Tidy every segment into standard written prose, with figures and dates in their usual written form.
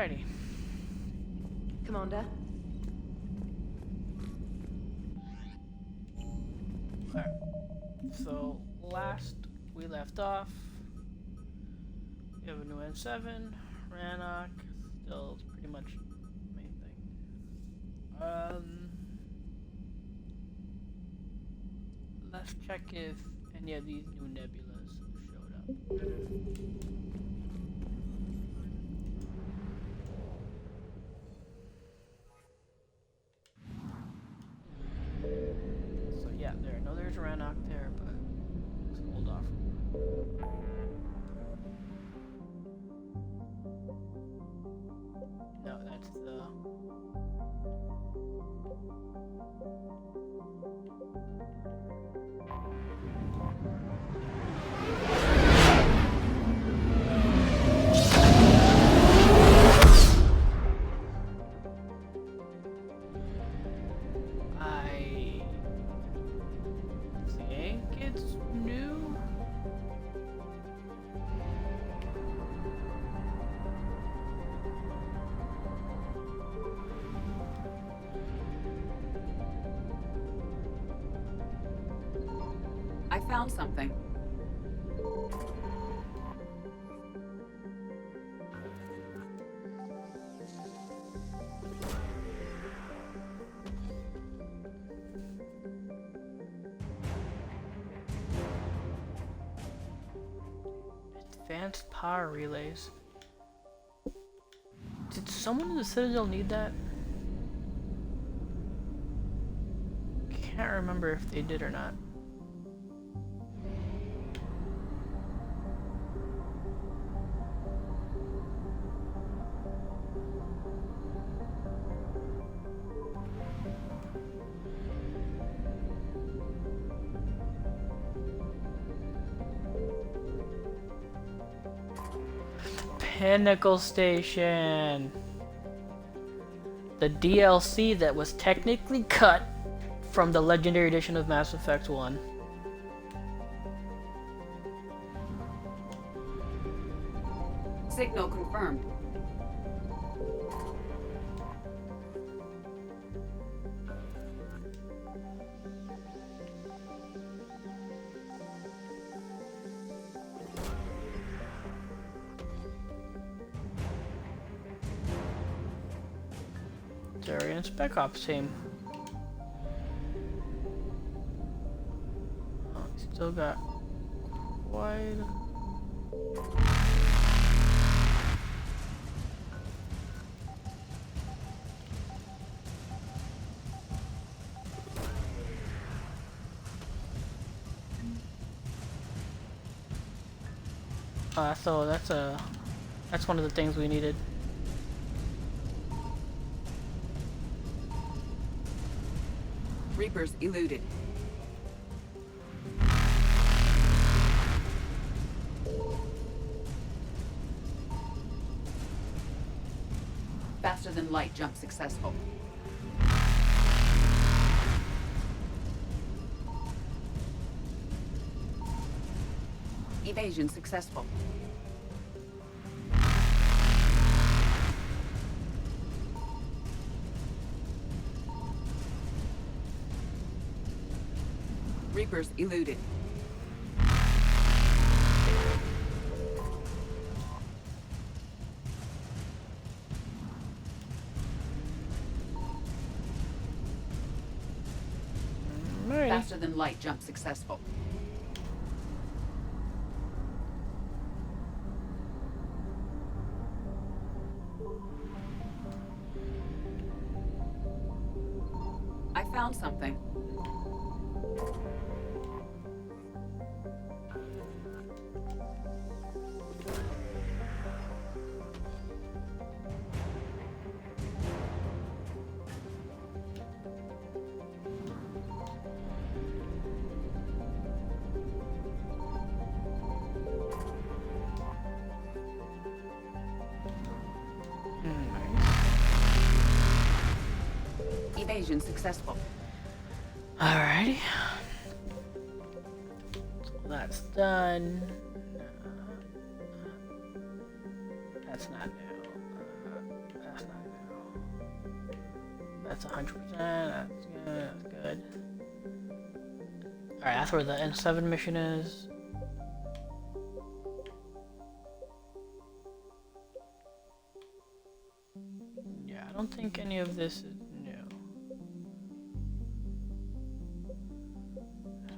Alrighty. Commander? Alright. So, last we left off, we have a new N7, Rannoch, still pretty much the main thing. Let's check if any of these new nebulas showed up. So yeah, there's Rannoch there, but let's hold off. No, that's the... I think it's new. I found something. Advanced power relays. Did someone in the Citadel need that? Can't remember if they did or not. Pinnacle Station. The DLC that was technically cut from the Legendary Edition of Mass Effect 1. Signal confirmed. Darian Spec Ops team. Oh, still got quite. So that's one of the things we needed. Reapers eluded. Faster than light jump successful. Evasion successful. Reapers eluded. Alrighty. Faster than light jump successful. I found something. Evasion successful. Alrighty. So that's done. That's not new. That's 100%. That's good. That's good. Alright, that's where the N7 mission is. Yeah, I don't think any of this is new.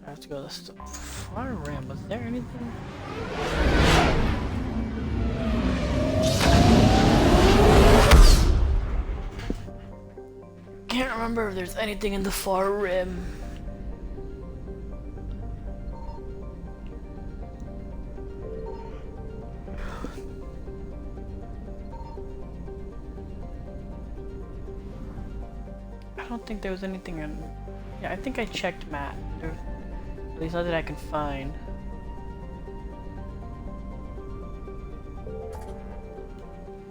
I have to go to the far rim. Was there anything? Can't remember if there's anything in the far rim. I don't think there was anything in... Yeah, I think I checked Matt. At least not that I can find.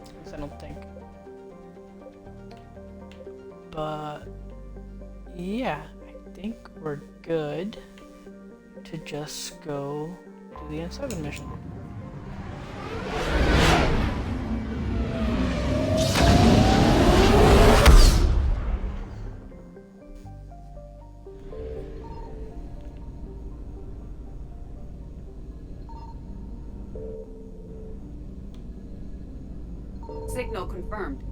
At least I don't think. But... yeah, I think we're good to just go do the N7 mission. Signal confirmed.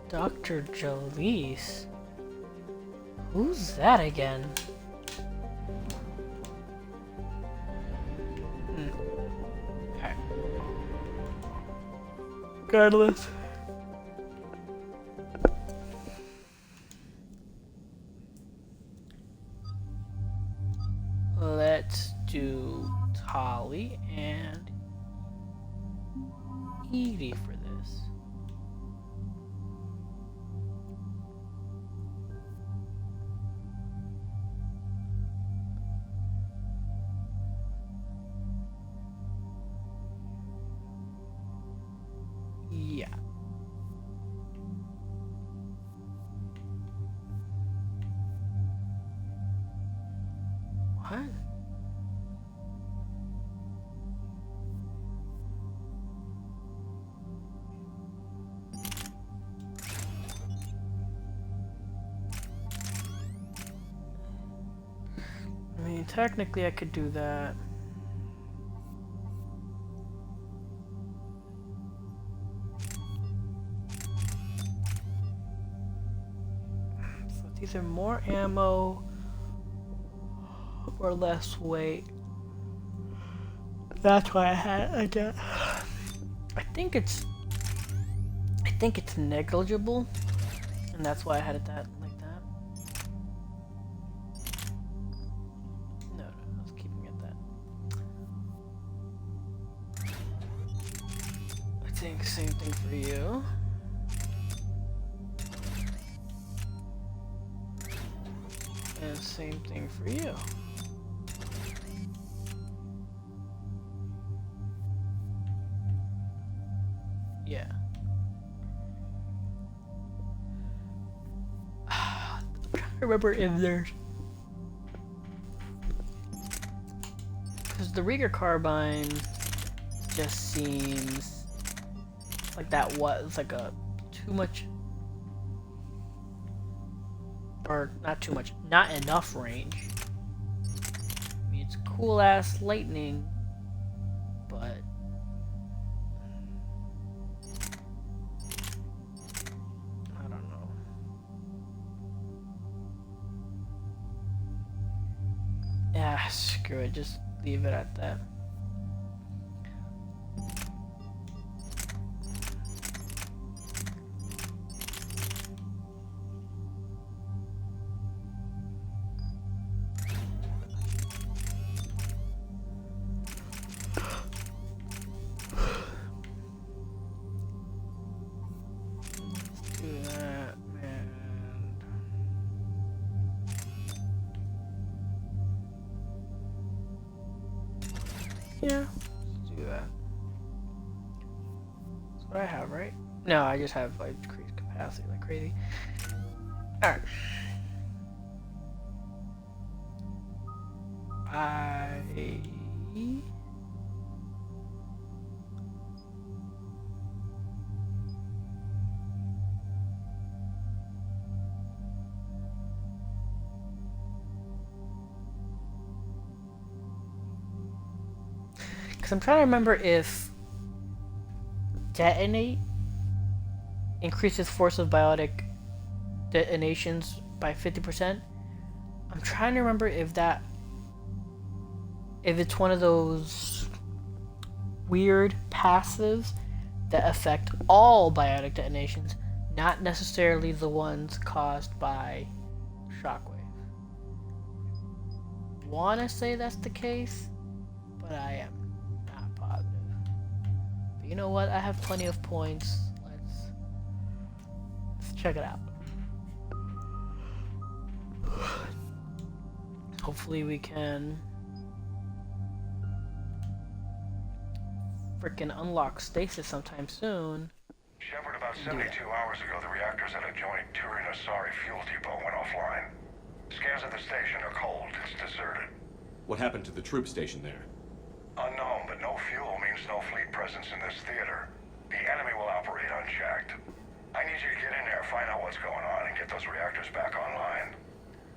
Dr. Jalise? Who's that again? Alright. Regardless. Let's do Tali and Edie for this. Yeah. What? I mean, technically I could do that. So it's either more ammo or less weight. That's why I had it like that. I think it's negligible, and that's why I had it that like that. No, I was keeping it that. I think same thing for you. And same thing for you. Yeah. I'm trying to remember if there's... because the Rieger carbine just seems like that was like a too much... or not too much, not enough range. I mean, it's cool ass lightning, but I don't know. Yeah, screw it, just leave it at that. Yeah, let's do that. That's what I have, right? No, I just have like increased capacity like crazy. Alright. Because I'm trying to remember if detonate increases force of biotic detonations by 50%. I'm trying to remember if it's one of those weird passives that affect all biotic detonations, not necessarily the ones caused by shockwave. Wanna say that's the case, but I am not positive. But you know what? I have plenty of points. Let's check it out. Hopefully we can freaking unlock stasis sometime soon. Shepard, about 72 hours ago, the reactors at adjoining Turin-Asari fuel depot went offline. Scans of the station are cold. It's deserted. What happened to the troop station there? Unknown, but no fuel means no fleet presence in this theater. The enemy will operate unchecked. I need you to get in there, find out what's going on, and get those reactors back online.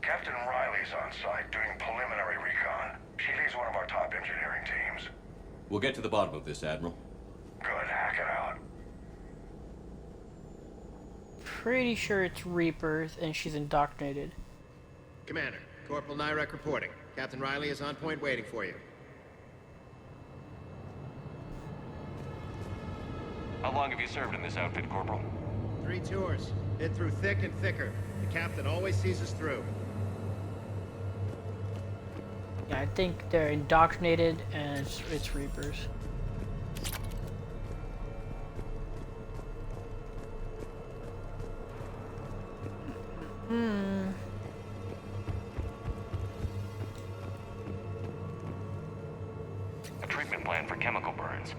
Captain Riley's on site doing preliminary recon. She leads one of our top engineering teams. We'll get to the bottom of this, Admiral. Good, hack it out. Pretty sure it's Reapers and she's indoctrinated. Commander, Corporal Nyrek reporting. Captain Riley is on point waiting for you. How long have you served in this outfit, Corporal? 3 tours. Been through thick and thicker. The captain always sees us through. Yeah, I think they're indoctrinated and it's Reapers. A treatment plan for chemical burns.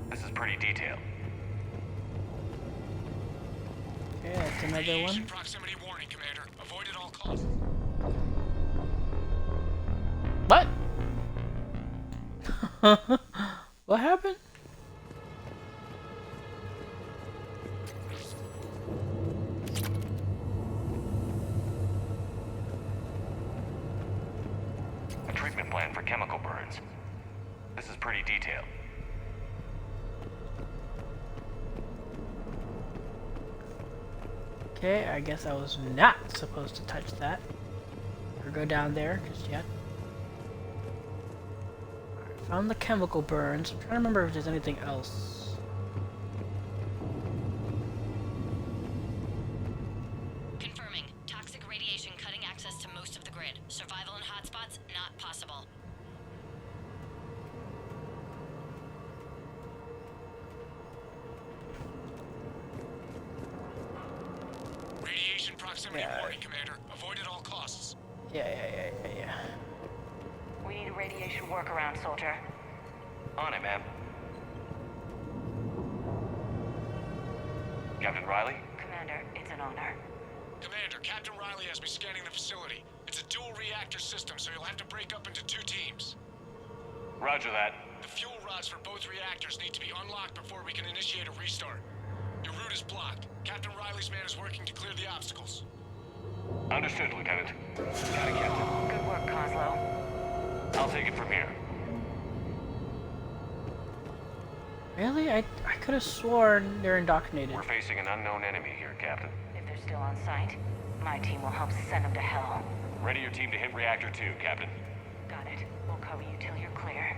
This is pretty detailed. Okay, that's another one. Proximity warning, Commander. Avoid at all costs. What? What happened? A treatment plan for chemical burns. This is pretty detailed. Okay, I guess I was not supposed to touch that. Or go down there just yet. Alright, found the chemical burns. I'm trying to remember if there's anything else. Confirming. Toxic radiation cutting access to most of the grid. Survival in hotspots not possible. Radiation proximity warning, Commander. Avoid at all costs. Yeah. We need a radiation workaround, soldier. On it, ma'am. Captain Riley? Commander, it's an honor. Commander, Captain Riley has me scanning the facility. It's a dual reactor system, so you'll have to break up into 2 teams. Roger that. The fuel rods for both reactors need to be unlocked before we can initiate a restart. Your route is blocked. Captain Riley's man is working to clear the obstacles. Understood, Lieutenant. Got it, Captain. Good work, Coslow. I'll take it from here. Really? I could have sworn they're indoctrinated. We're facing an unknown enemy here, Captain. If they're still on site, my team will help send them to hell. Ready your team to hit Reactor 2, Captain. Got it. We'll cover you till you're clear.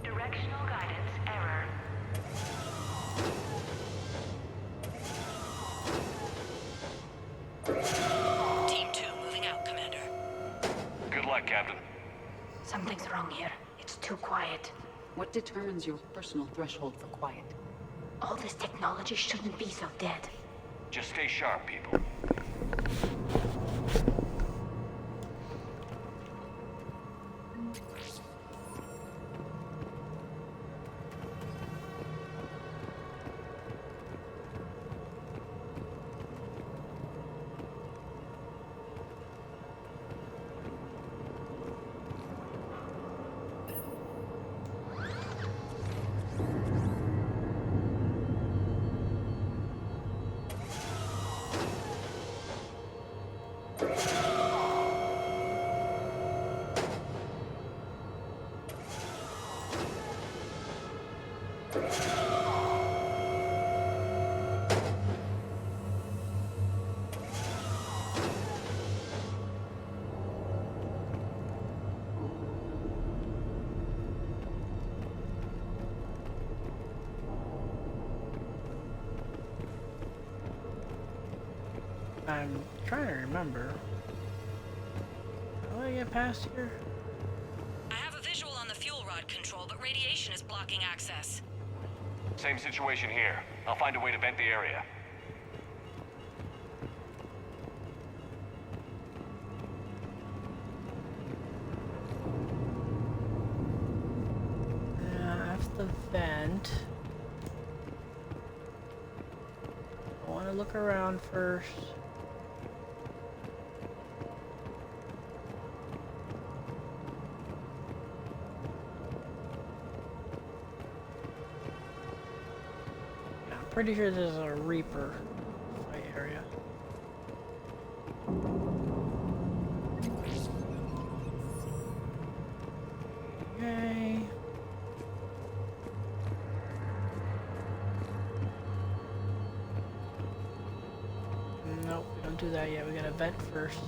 Directional guidance error. Team 2 moving out, Commander. Good luck, Captain. wrong here. It's too quiet. What determines your personal threshold for quiet? All this technology shouldn't be so dead. Just stay sharp, people. I'm trying to remember. How do I get past here? I have a visual on the fuel rod control, but radiation is blocking access. Same situation here. I'll find a way to vent the area. That's the vent. I want to look around first. Pretty sure there's a Reaper fight area. Okay. Nope, we don't do that yet. We gotta vent first.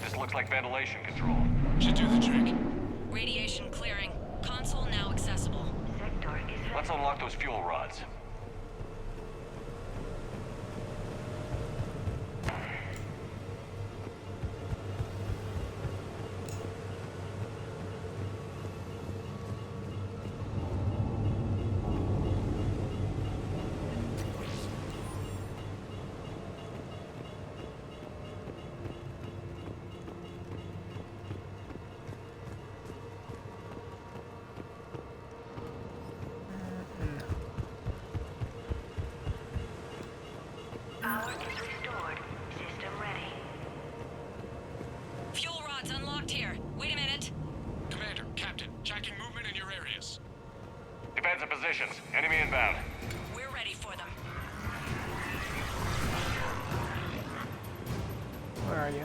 This looks like ventilation control. Should do the trick. Radiation clearing. Console now accessible. Sector is Let's unlock those fuel rods. Power is restored. System ready. Fuel rods unlocked here. Wait a minute. Commander, Captain, tracking movement in your areas. Defensive positions. Enemy inbound. We're ready for them. Where are you?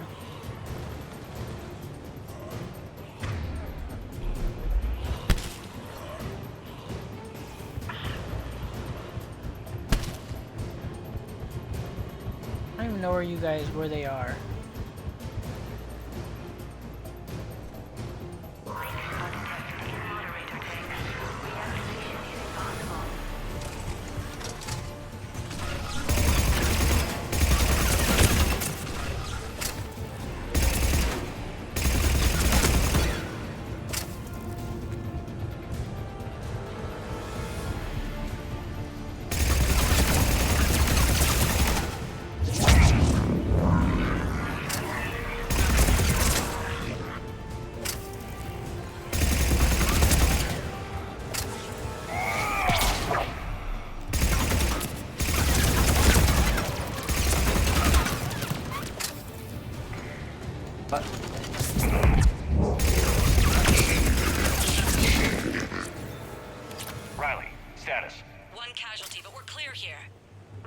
I don't even know where they are. Riley, status. One casualty, but we're clear here.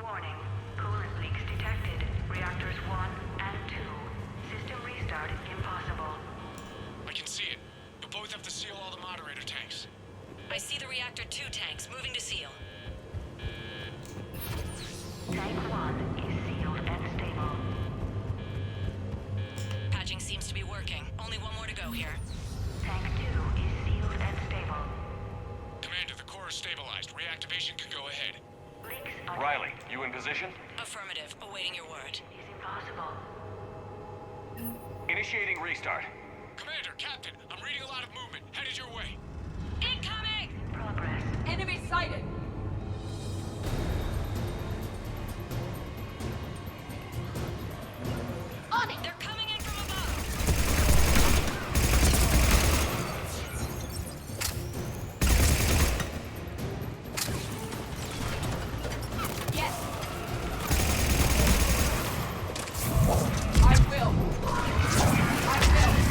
Warning. Coolant leaks detected. Reactors 1 and 2. System restart impossible. I can see it. You'll both have to seal all the moderator tanks. I see the reactor 2 tanks moving to seal. Tank 1 is sealed and stable. Patching seems to be working. Only one more to go here. Tank 2 is sealed You in position? Affirmative. Awaiting your word. Is impossible. Initiating restart. Commander, Captain, I'm reading a lot of movement. Headed your way. Incoming! Progress. Enemy sighted! On it! They're coming in from above! Yes! I will! Understood!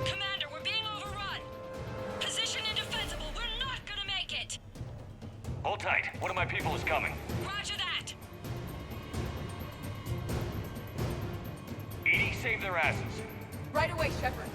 Commander, we're being overrun! Position indefensible. We're not gonna make it! Hold tight. One of my people is coming. Roger that! EDI, save their asses. Right away, Shepard.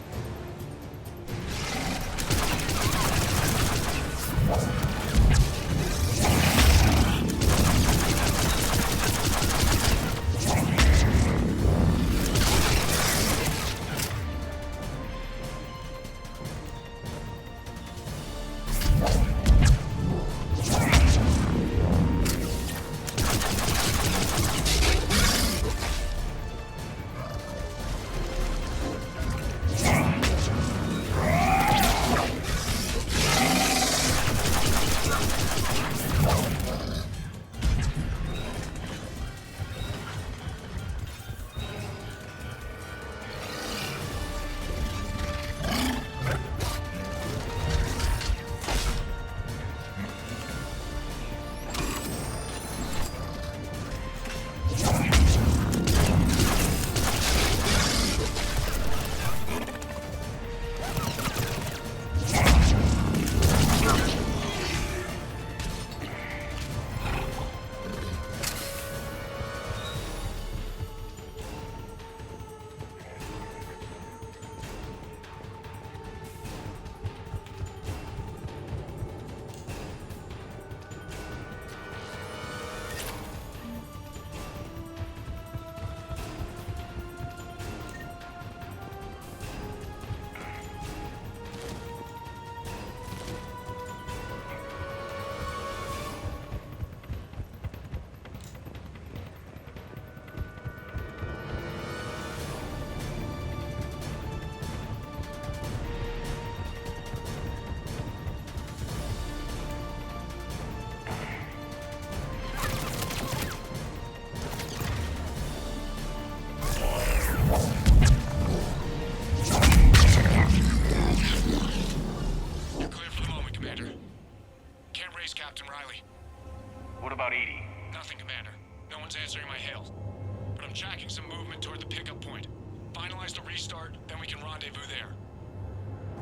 restart, then we can rendezvous there.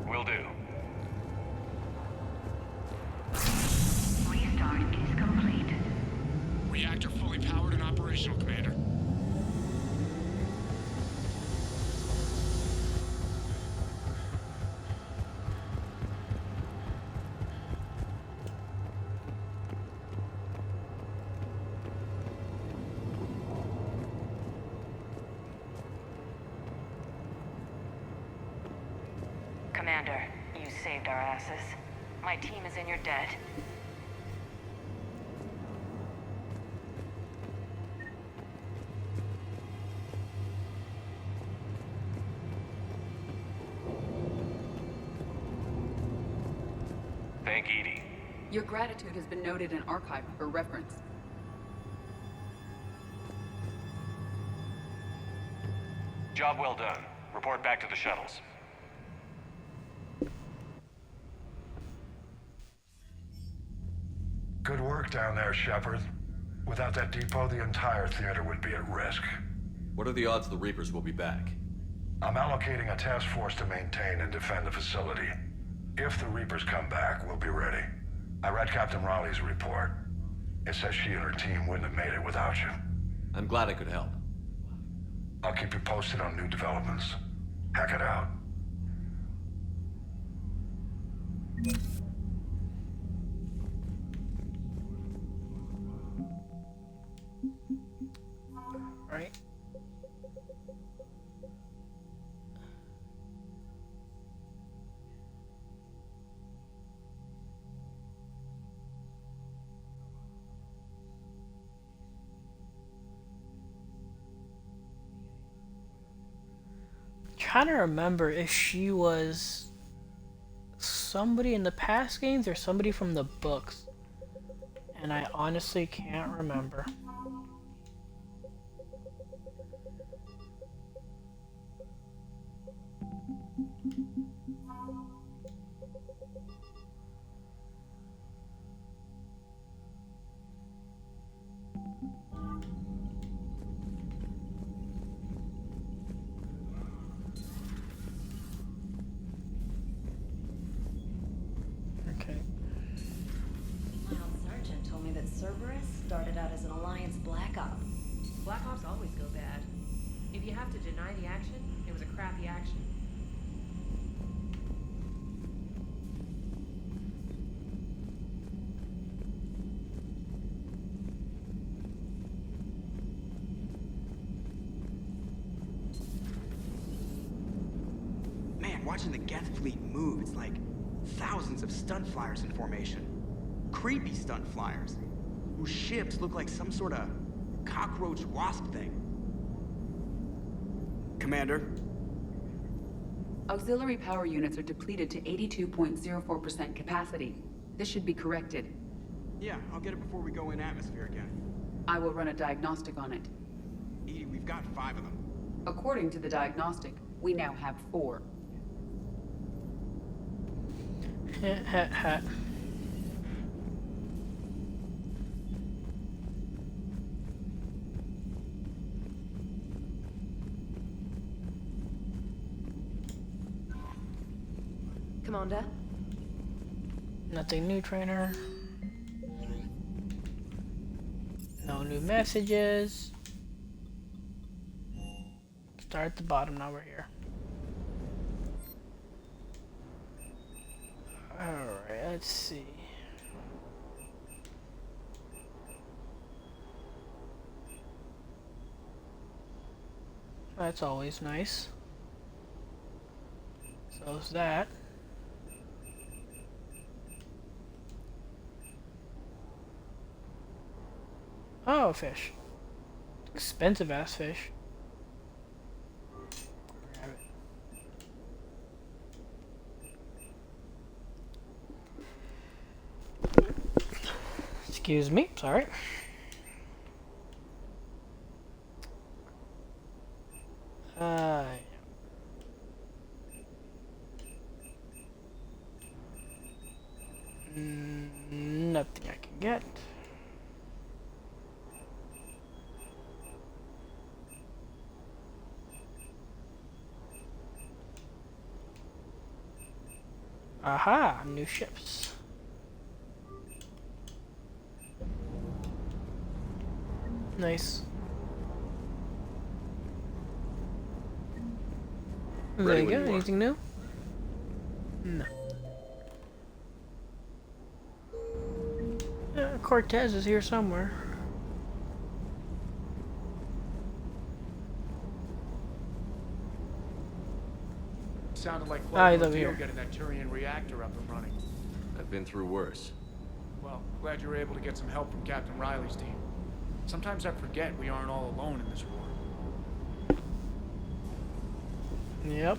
Will do. Restart is complete. Reactor fully powered and operational, Commander. Commander, you saved our asses. My team is in your debt. Thank Edie. Your gratitude has been noted in archive for reference. Job well done. Report back to the shuttles. Good work down there, Shepard. Without that depot, the entire theater would be at risk. What are the odds the Reapers will be back? I'm allocating a task force to maintain and defend the facility. If the Reapers come back, we'll be ready. I read Captain Raleigh's report. It says she and her team wouldn't have made it without you. I'm glad I could help. I'll keep you posted on new developments. Hack it out. Right. Trying to remember if she was somebody in the past games or somebody from the books, and I honestly can't remember. Okay. My old sergeant told me that Cerberus started out as an Alliance Black Op. Black Ops always go bad. If you have to deny the action, it was a crappy action. Man, watching the Geth fleet move, it's like thousands of stunt flyers in formation. Creepy stunt flyers, whose ships look like some sort of cockroach wasp thing. Commander? Auxiliary power units are depleted to 82.04% capacity. This should be corrected. Yeah, I'll get it before we go in atmosphere again. I will run a diagnostic on it. Edie, we've got 5 of them. According to the diagnostic, we now have 4. Commander? Nothing new, trainer. No new messages. Start at the bottom, now we're here. Alright, let's see. That's always nice. So is that. Oh, fish. Expensive ass fish. Grab it. Excuse me, sorry. Nothing I can get. Aha, new ships. Nice. There Ready you when go. you are. Anything new? No. Cortez is here somewhere. Sounded like He's quite an over ordeal here. getting that Turian reactor up and running. I've been through worse. Well, glad you were able to get some help from Captain Riley's team. Sometimes I forget we aren't all alone in this war. Yep.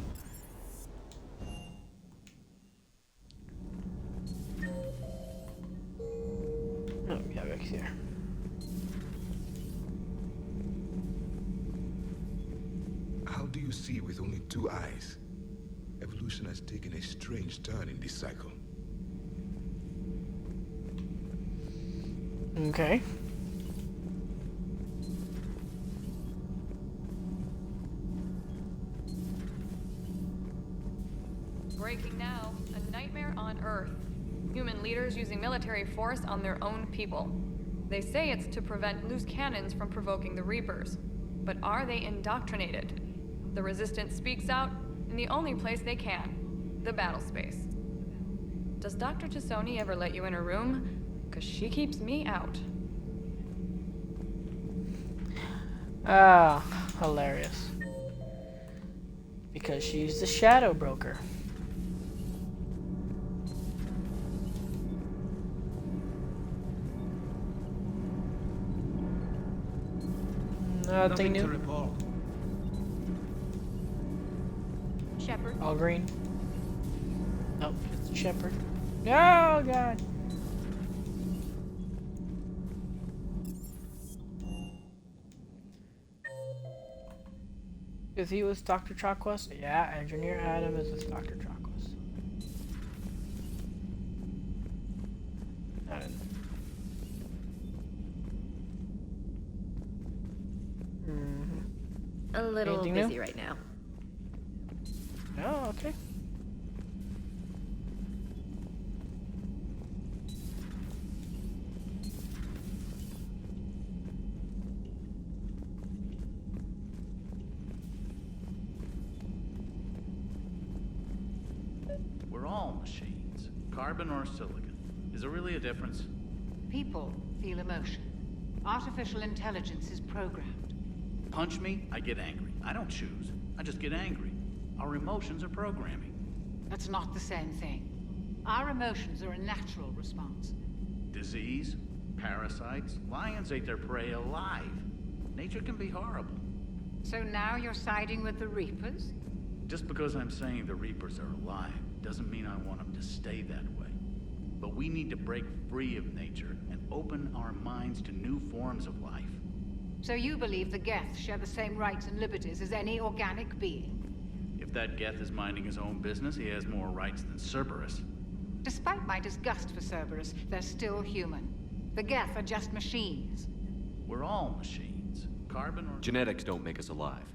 Oh, yeah, back here. How do you see with only two eyes? Evolution has taken a strange turn in this cycle. Okay. Breaking now. A nightmare on Earth. Human leaders using military force on their own people. They say it's to prevent loose cannons from provoking the Reapers. But are they indoctrinated? The Resistance speaks out in the only place they can. The battle space. Does Dr. Tassoni ever let you in her room? 'Cause she keeps me out. Ah, hilarious. Because she's the shadow broker. Nothing new. report. Shepard. All green. Nope, it's Shepherd. Oh god. Is he with Dr. Chakwas? Yeah, Engineer Adam is with Dr. Chakwas. Adam. A little Anything busy new? right now. Oh, okay. We're all machines. Carbon or silicon. Is there really a difference? People feel emotion. Artificial intelligence is programmed. Punch me, I get angry. I don't choose. I just get angry. Our emotions are programming. That's not the same thing. Our emotions are a natural response. Disease, parasites, lions ate their prey alive. Nature can be horrible. So now you're siding with the Reapers? Just because I'm saying the Reapers are alive doesn't mean I want them to stay that way. But we need to break free of nature and open our minds to new forms of life. So you believe the Geth share the same rights and liberties as any organic being? If that Geth is minding his own business, he has more rights than Cerberus. Despite my disgust for Cerberus, they're still human. The Geth are just machines. We're all machines. Carbon or... Genetics don't make us alive.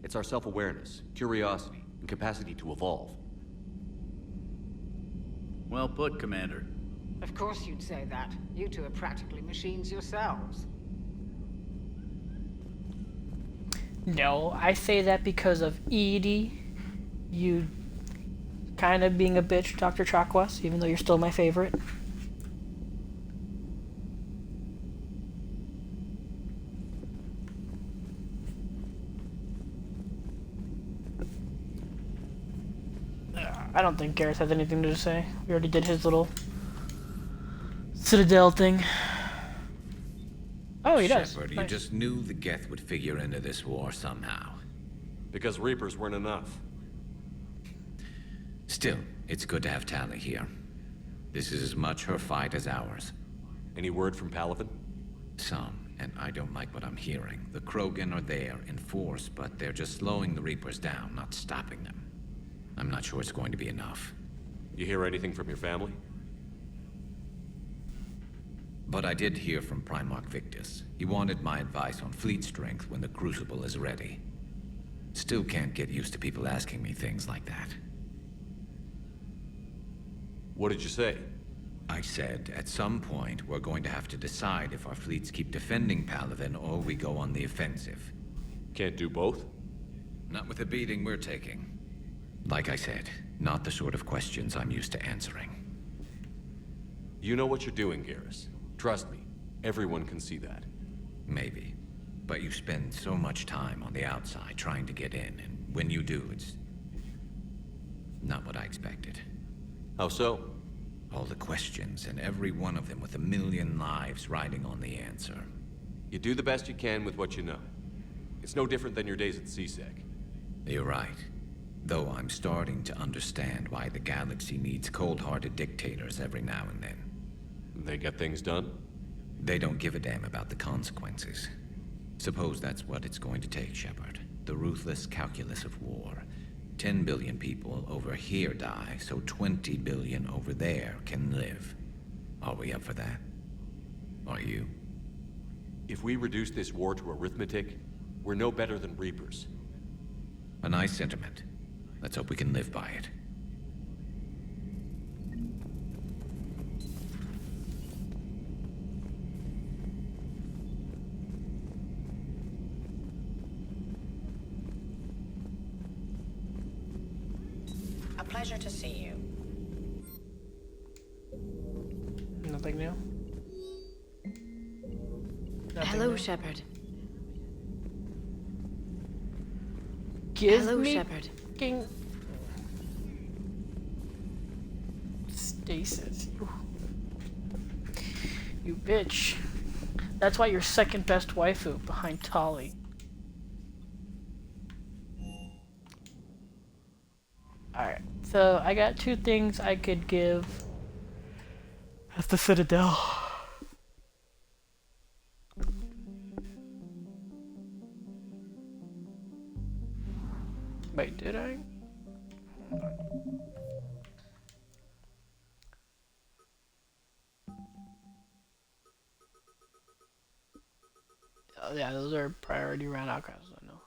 It's our self-awareness, curiosity, and capacity to evolve. Well put, Commander. Of course you'd say that. You two are practically machines yourselves. No, I say that because of Edie. You kind of being a bitch, Dr. Chakwas, even though you're still my favorite. I don't think Gareth has anything to say. We already did his little Citadel thing. Oh, he does. Shepard, you Nice. just knew the Geth would figure into this war somehow. Because Reapers weren't enough. Still, it's good to have Tali here. This is as much her fight as ours. Any word from Paladin? Some, and I don't like what I'm hearing. The Krogan are there in force, but they're just slowing the Reapers down, not stopping them. I'm not sure it's going to be enough. You hear anything from your family? But I did hear from Primarch Victus. He wanted my advice on fleet strength when the Crucible is ready. Still can't get used to people asking me things like that. What did you say? I said, at some point, we're going to have to decide if our fleets keep defending Palaven or we go on the offensive. Can't do both? Not with the beating we're taking. Like I said, not the sort of questions I'm used to answering. You know what you're doing, Garrus. Trust me, everyone can see that. Maybe. But you spend so much time on the outside trying to get in, and when you do, it's not what I expected. How so? All the questions, and every one of them with a million lives riding on the answer. You do the best you can with what you know. It's no different than your days at CSEC. You're right. Though I'm starting to understand why the galaxy needs cold-hearted dictators every now and then. They get things done? They don't give a damn about the consequences. Suppose that's what it's going to take, Shepard. The ruthless calculus of war. 10 billion people over here die, so 20 billion over there can live. Are we up for that? Are you? If we reduce this war to arithmetic, we're no better than Reapers. A nice sentiment. Let's hope we can live by it. A pleasure to see you. Nothing new? Nothing Hello, new? Shepard. Give Hello, me Shepard. fucking stasis. You bitch. That's why you're second best waifu behind Tali. Alright, so I got two things I could give at the Citadel. Wait, did I? Hold on. Oh, yeah, those are priority round outcasts, I know.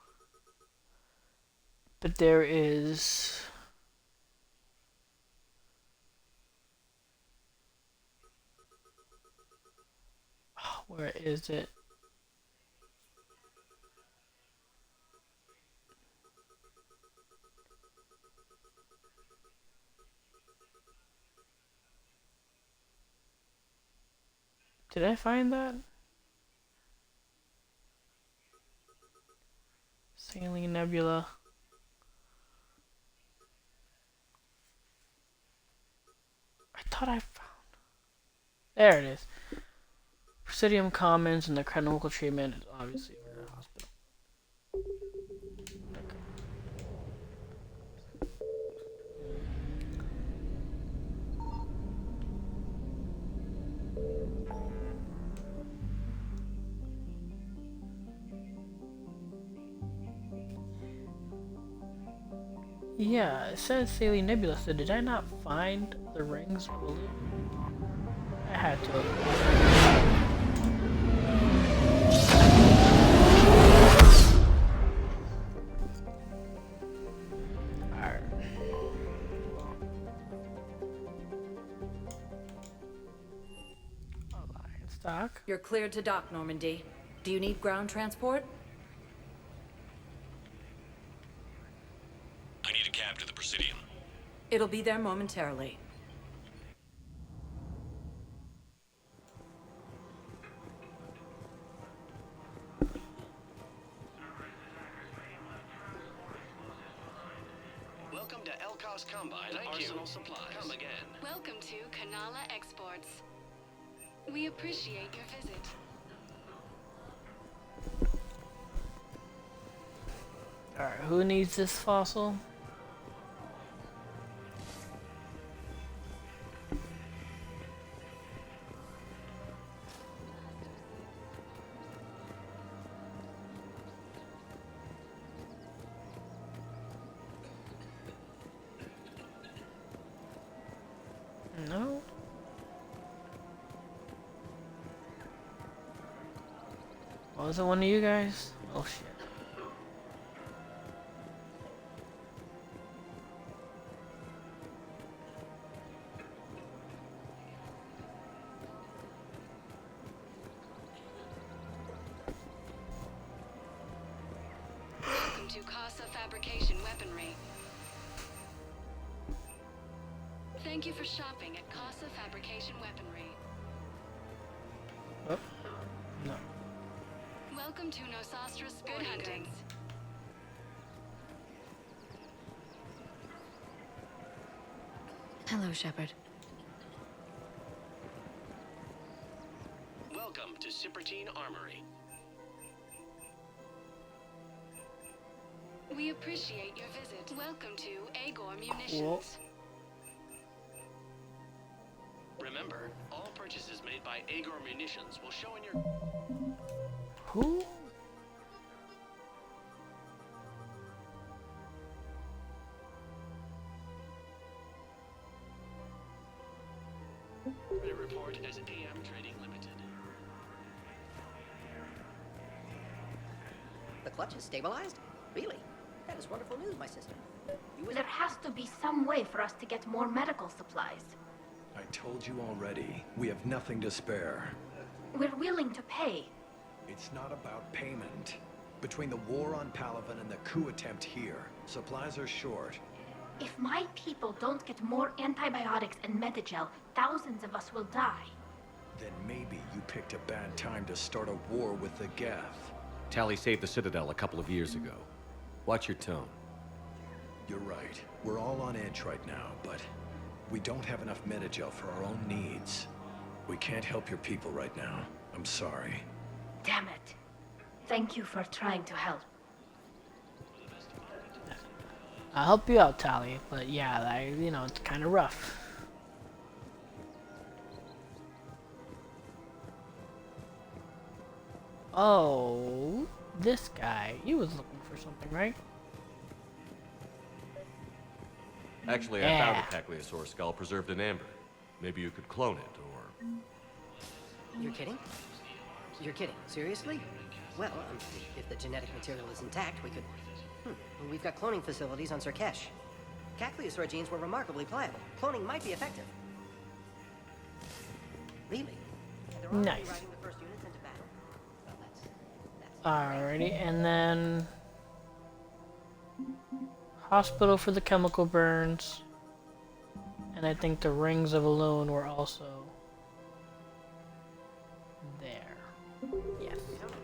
But there is... Oh, where is it? Did I find that? Saline Nebula. I thought I found... There it is. Presidium Commons and the canonical treatment is obviously for the hospital. Yeah, it says Saline Nebula, so did I not find the rings fully? I had to. Alright. Alliance dock. You're cleared to dock, Normandy. Do you need ground transport? I need a cab to the Presidium. It'll be there momentarily. Welcome to Elcos Combine Arsenal Supplies. Come again. Welcome to Kanala Exports. We appreciate your visit. Alright, who needs this fossil? No. Was it one of you guys? Oh shit. to Casa Fabrication Weaponry. Thank you for shopping at Casa Fabrication Weaponry. Oh, no. Welcome to Nosastra's Good Hunting. Hello, Shepard. Welcome to Cypertine Armory. We appreciate your visit. Welcome to Agor Munitions. Cool. Remember, all purchases made by Agor Munitions will show in your... Who? They report as AM Trading Limited. The clutch is stabilized? Really? That is wonderful news, my sister. There has to be some way for us to get more medical supplies. I told you already, we have nothing to spare. We're willing to pay. It's not about payment. Between the war on Palaven and the coup attempt here, supplies are short. If my people don't get more antibiotics and Medigel, thousands of us will die. Then maybe you picked a bad time to start a war with the Geth. Tally saved the Citadel a couple of years ago. Watch your tone. You're right. We're all on edge right now, but we don't have enough Medigel for our own needs. We can't help your people right now. I'm sorry. Damn it. Thank you for trying to help. I'll help you out, Tally, but yeah, it's kind of rough. Oh, this guy. He was looking for something, right? Actually, I found a Cagliasaur skull preserved in amber. Maybe you could clone it, or... You're kidding? You're kidding. Seriously? Well, if the genetic material is intact, we could... We've got cloning facilities on Surkesh. Cagliasaur genes were remarkably pliable. Cloning might be effective. Really? They're already Nice. riding the first units into battle. Well, Alrighty, and then... Hospital for the chemical burns. And I think the rings of Elune were also... there. Yes.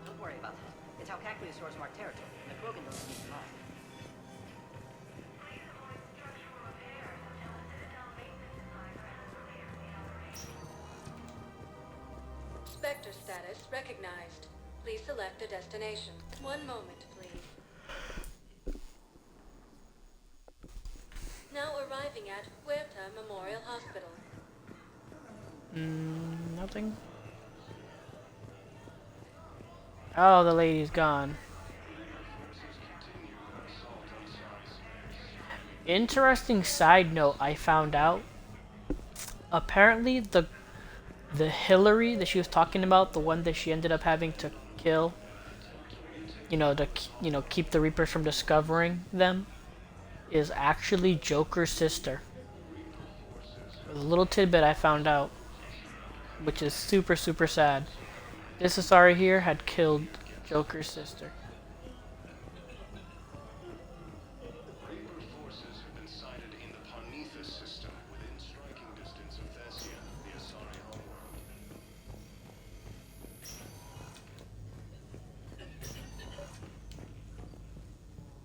Don't worry about that. It's how Cagliasaurs mark territory. The Krogan don't need them all. Spectre status recognized. Please select a destination. One moment, please. Now arriving at Huerta Memorial Hospital. Nothing. Oh, the lady's gone. Interesting side note I found out. Apparently the Hillary that she was talking about, the one that she ended up having to kill, to keep the Reapers from discovering them, is actually Joker's sister. A little tidbit I found out, which is super, super sad. This Asari here had killed Joker's sister. Reaper forces have been sighted in the Parnithus system within striking distance of Thessia, the Asari homeworld.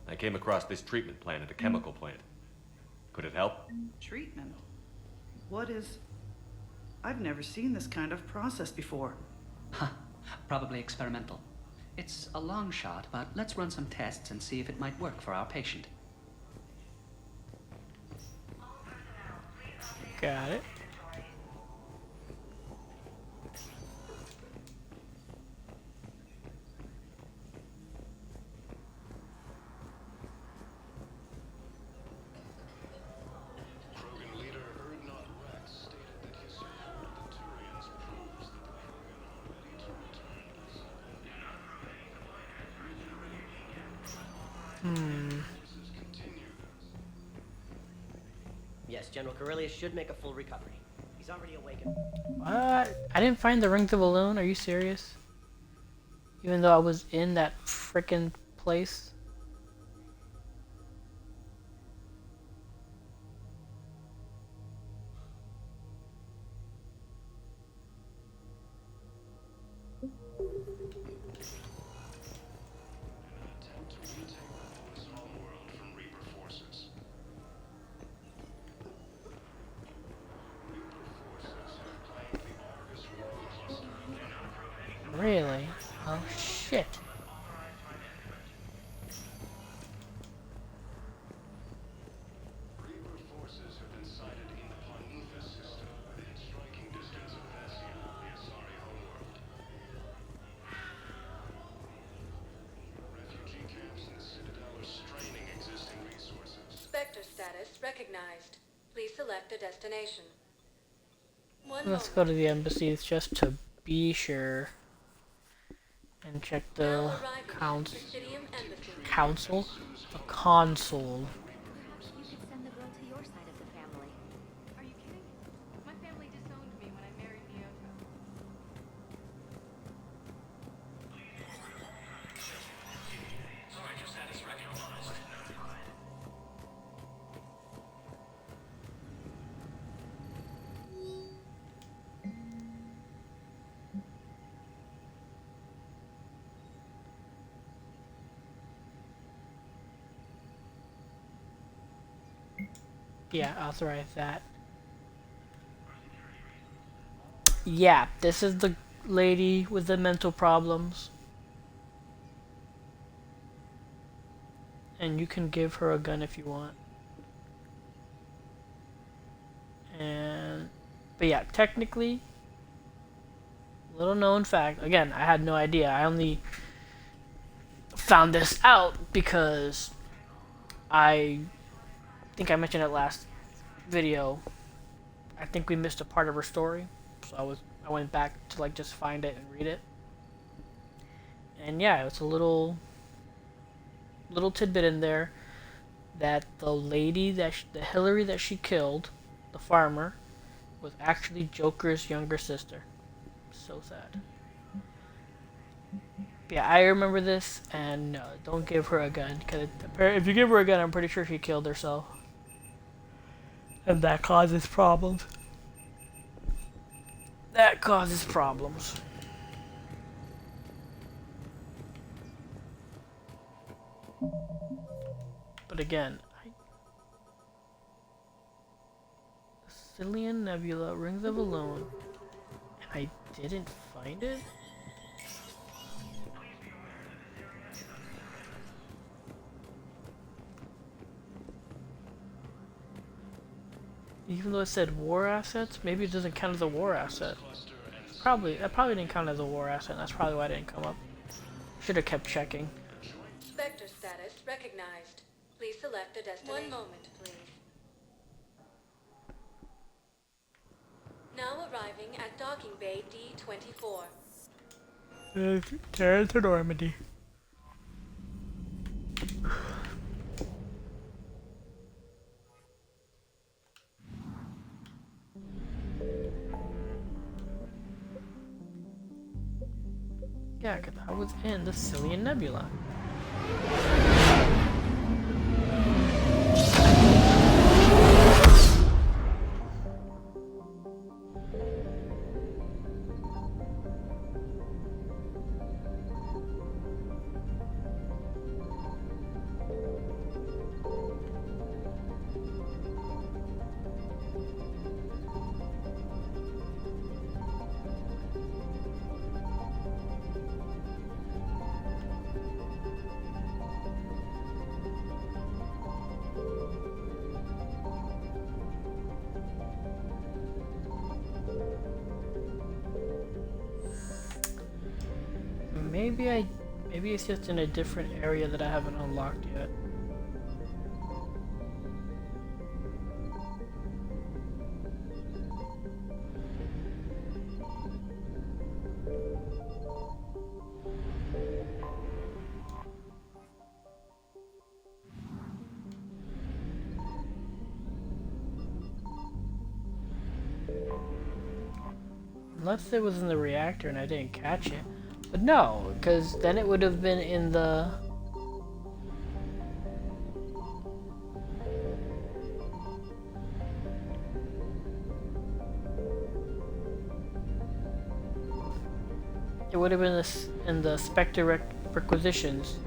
I came across this treatment plant at a chemical plant. Could it help? Treatment? What is... I've never seen this kind of process before. Huh. Probably experimental. It's a long shot, but let's run some tests and see if it might work for our patient. Got it. Krogan leader Erdnot Rex stated that his support of the Turians proves that the Krogan are ready to return. Forces continue. Yes, General Corellius should make a full recovery. He's already awakened. What? I didn't find the rings of Elune. Are you serious? Even though I was in that frickin' place. Really? Oh shit. Reaper forces have been sighted in the Ponifus system within striking distance of Thessia, the Asari homeworld. Refugee camps in the Citadel are straining existing resources. Spectre status recognized. Please select a destination. Let's go to the embassies just to be sure. And check the council? The console. Perhaps you could send the girl to your side of the family. Are you kidding? My family disowned me when I married Miyoko. Yeah, authorize that. Yeah, this is the lady with the mental problems. And you can give her a gun if you want. But yeah, technically, little known fact, again, I had no idea. I only found this out because I think I mentioned it last video. I think we missed a part of her story, so I went back to like just find it and read it. And yeah, it's a little tidbit in there that the lady the Hillary that she killed, the farmer, was actually Joker's younger sister. So sad. Yeah, I remember this, and no, don't give her a gun, because if you give her a gun, I'm pretty sure she killed herself. And that causes problems. That causes problems. But again, Cillian Nebula, Rings of Alone, and I didn't find it? Even though it said war assets, maybe it doesn't count as a war asset. That probably didn't count as a war asset, and that's probably why it didn't come up. Should have kept checking. Spectre status recognized. Please select a destination. 1 moment, please. Now arriving at docking bay D-24. There's to Normandy. Yeah, because I was in the Cillian Nebula. Maybe it's just in a different area that I haven't unlocked yet. Unless it was in the reactor and I didn't catch it. But no, because then it would have been in the... It would have been in the Spectre requisitions.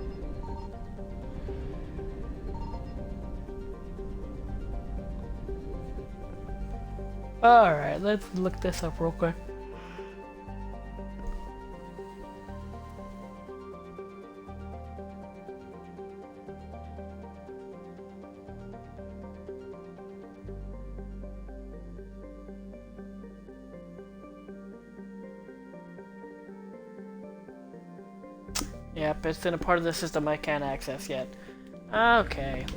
Alright, let's look this up real quick. Yep, it's in a part of the system I can't access yet. Okay.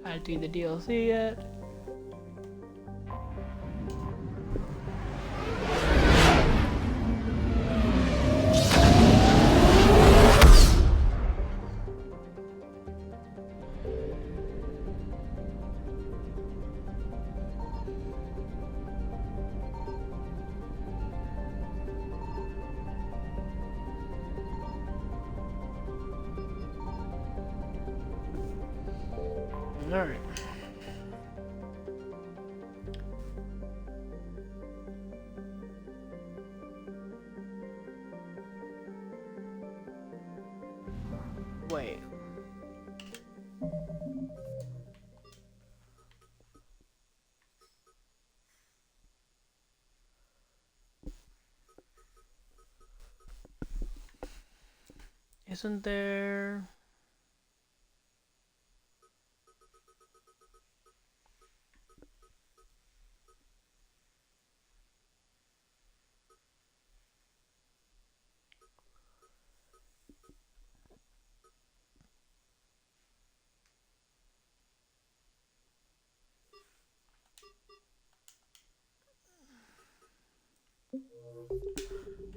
I do the DLC yet. Alright. Wait. Isn't there...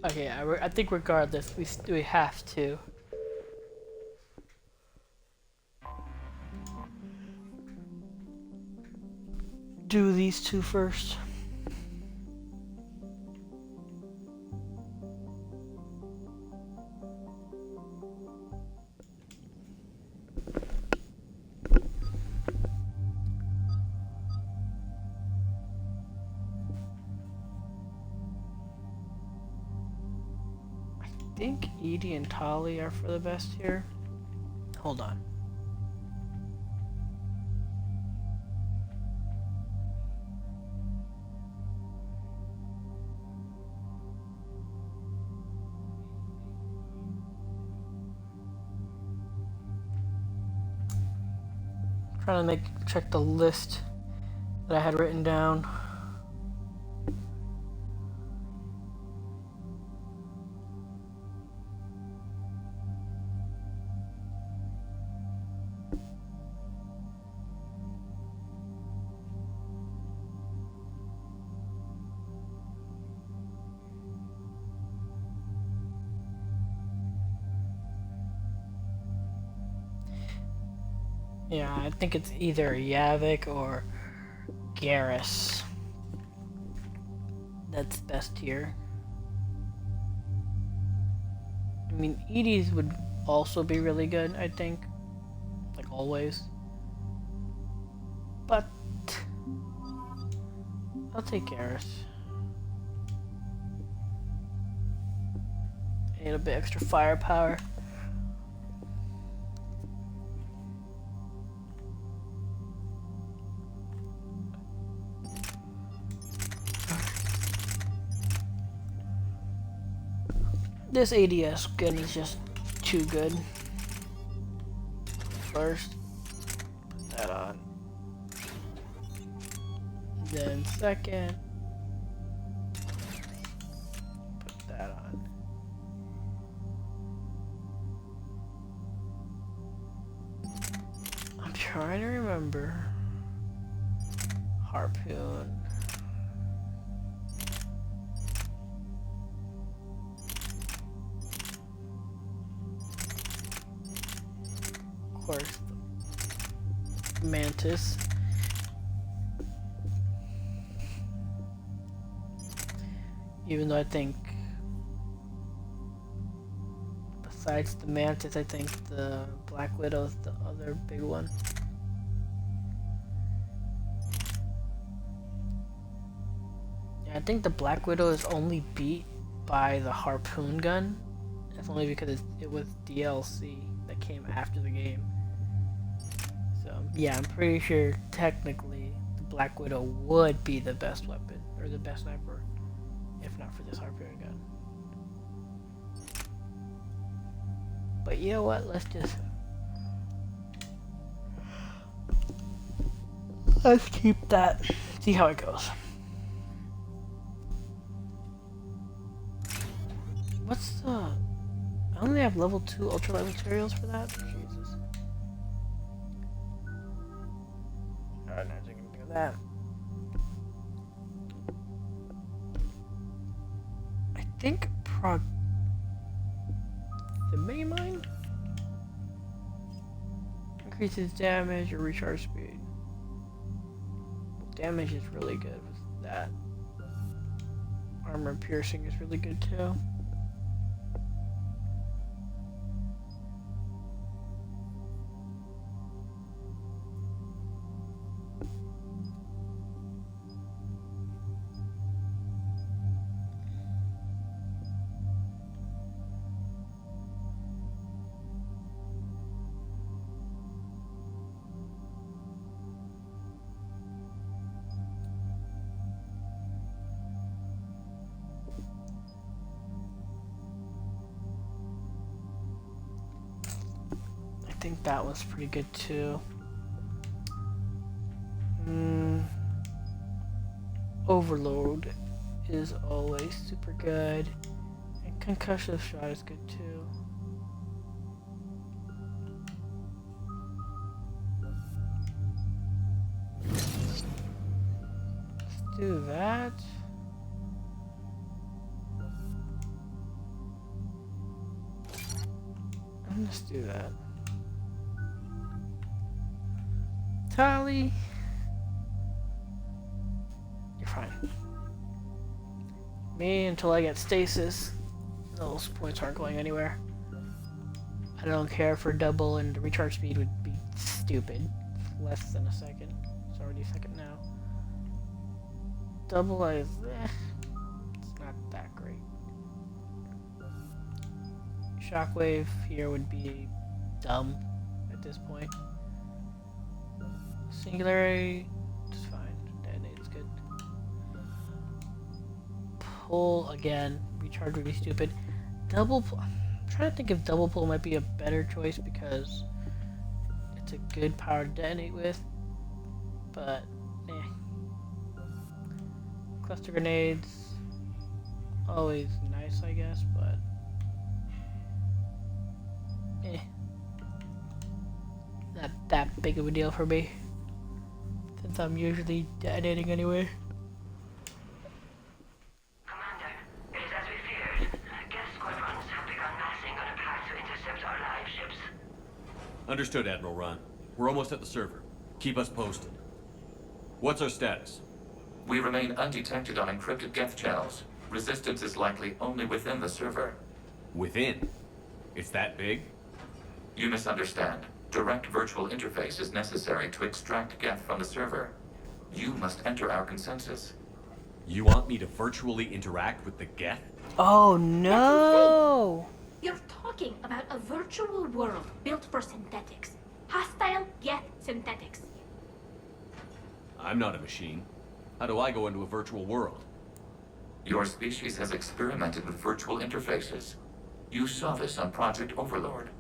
Okay, I think regardless, we have to. Do these two first. I think Edie and Tali are for the best here. Hold on. Trying to check the list that I had written down. Yeah, I think it's either Yavik or Garrus. That's best here. I mean, Edie's would also be really good, I think. Like always. But I'll take Garrus. I need a bit extra firepower. This ADS skin is just too good. First, put that on. Then second, put that on. I'm trying to remember. Harpoon. Of course, Mantis. Even though I think, besides the Mantis, I think the Black Widow is the other big one. Yeah, I think the Black Widow is only beat by the Harpoon gun. That's only because it was DLC that came after the game. So, yeah, I'm pretty sure technically Black Widow would be the best weapon, or the best sniper, if not for this harpoon gun. But you know what? Let's keep that. See how it goes. What's the? I only have level 2 ultralight materials for that. Jesus. Alright, now I'm gonna do that. I think the mini mine increases damage or recharge speed. Damage is really good with that. Armor piercing is really good too. I think that was pretty good too. Overload is always super good, and concussive shot is good too. Let's do that. And let's do that. Tally. You're fine. Me until I get stasis. Those points aren't going anywhere. I don't care for double, and the recharge speed would be stupid. Less than a second. It's already a second now. Double is it's not that great. Shockwave here would be dumb at this point. Singularity, it's fine. Detonate's good. Pull again. Recharge would be stupid. Double pull. I'm trying to think if double pull might be a better choice because it's a good power to detonate with. But, cluster grenades, always nice, I guess, but not that big of a deal for me. Since I'm usually detonating anyway. Commander, it is as we feared. Gas squadrons have begun massing on a path to intercept our live ships. Understood, Admiral Ron. We're almost at the server. Keep us posted. What's our status? We remain undetected on encrypted Geth channels. Resistance is likely only within the server. Within? It's that big? You misunderstand. Direct virtual interface is necessary to extract Geth from the server. You must enter our consensus. You want me to virtually interact with the Geth? Oh no! You're talking about a virtual world built for synthetics. Hostile Geth synthetics. I'm not a machine. How do I go into a virtual world? Your species has experimented with virtual interfaces. You saw this on Project Overlord.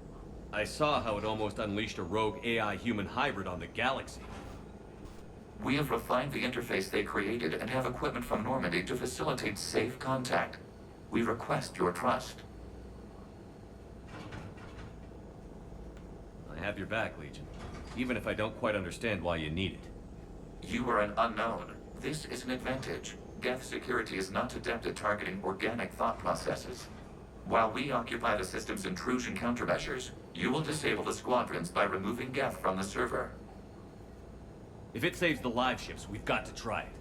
I saw how it almost unleashed a rogue AI-human hybrid on the galaxy. We have refined the interface they created and have equipment from Normandy to facilitate safe contact. We request your trust. I have your back, Legion. Even if I don't quite understand why you need it. You are an unknown. This is an advantage. Geth security is not adept at targeting organic thought processes. While we occupy the system's intrusion countermeasures, you will disable the squadrons by removing Geth from the server. If it saves the live ships, we've got to try it.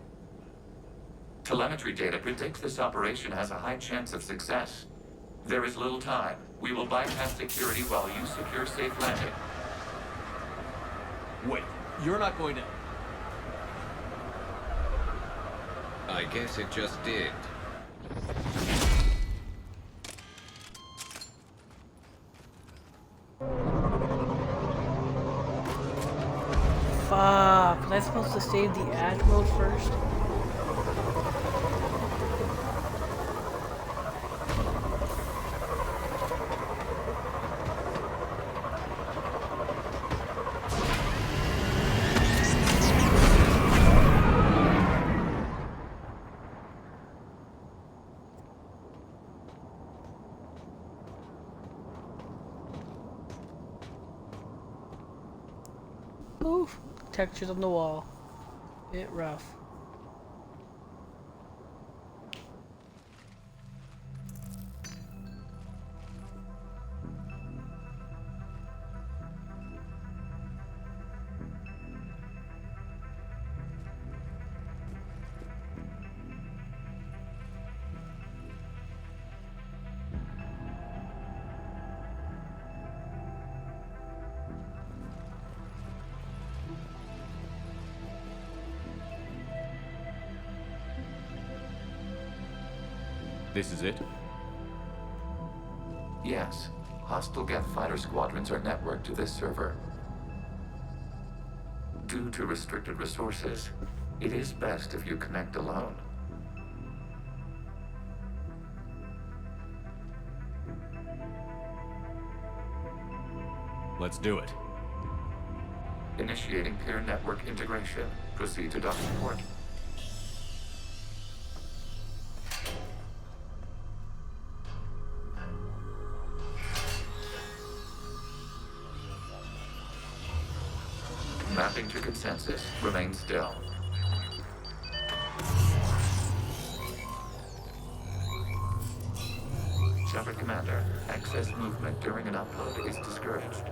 Telemetry data predicts this operation has a high chance of success. There is little time. We will bypass security while you secure safe landing. Wait, you're not going to... I guess it just did. Fuck. Was I supposed to save the Admiral first? Oof, textures on the wall. Bit rough. This is it? Yes. Hostile Geth fighter squadrons are networked to this server. Due to restricted resources, it is best if you connect alone. Let's do it. Initiating peer network integration. Proceed to docking port. Mapping to consensus. Remain still. Shepard Commander, excess movement during an upload is discouraged.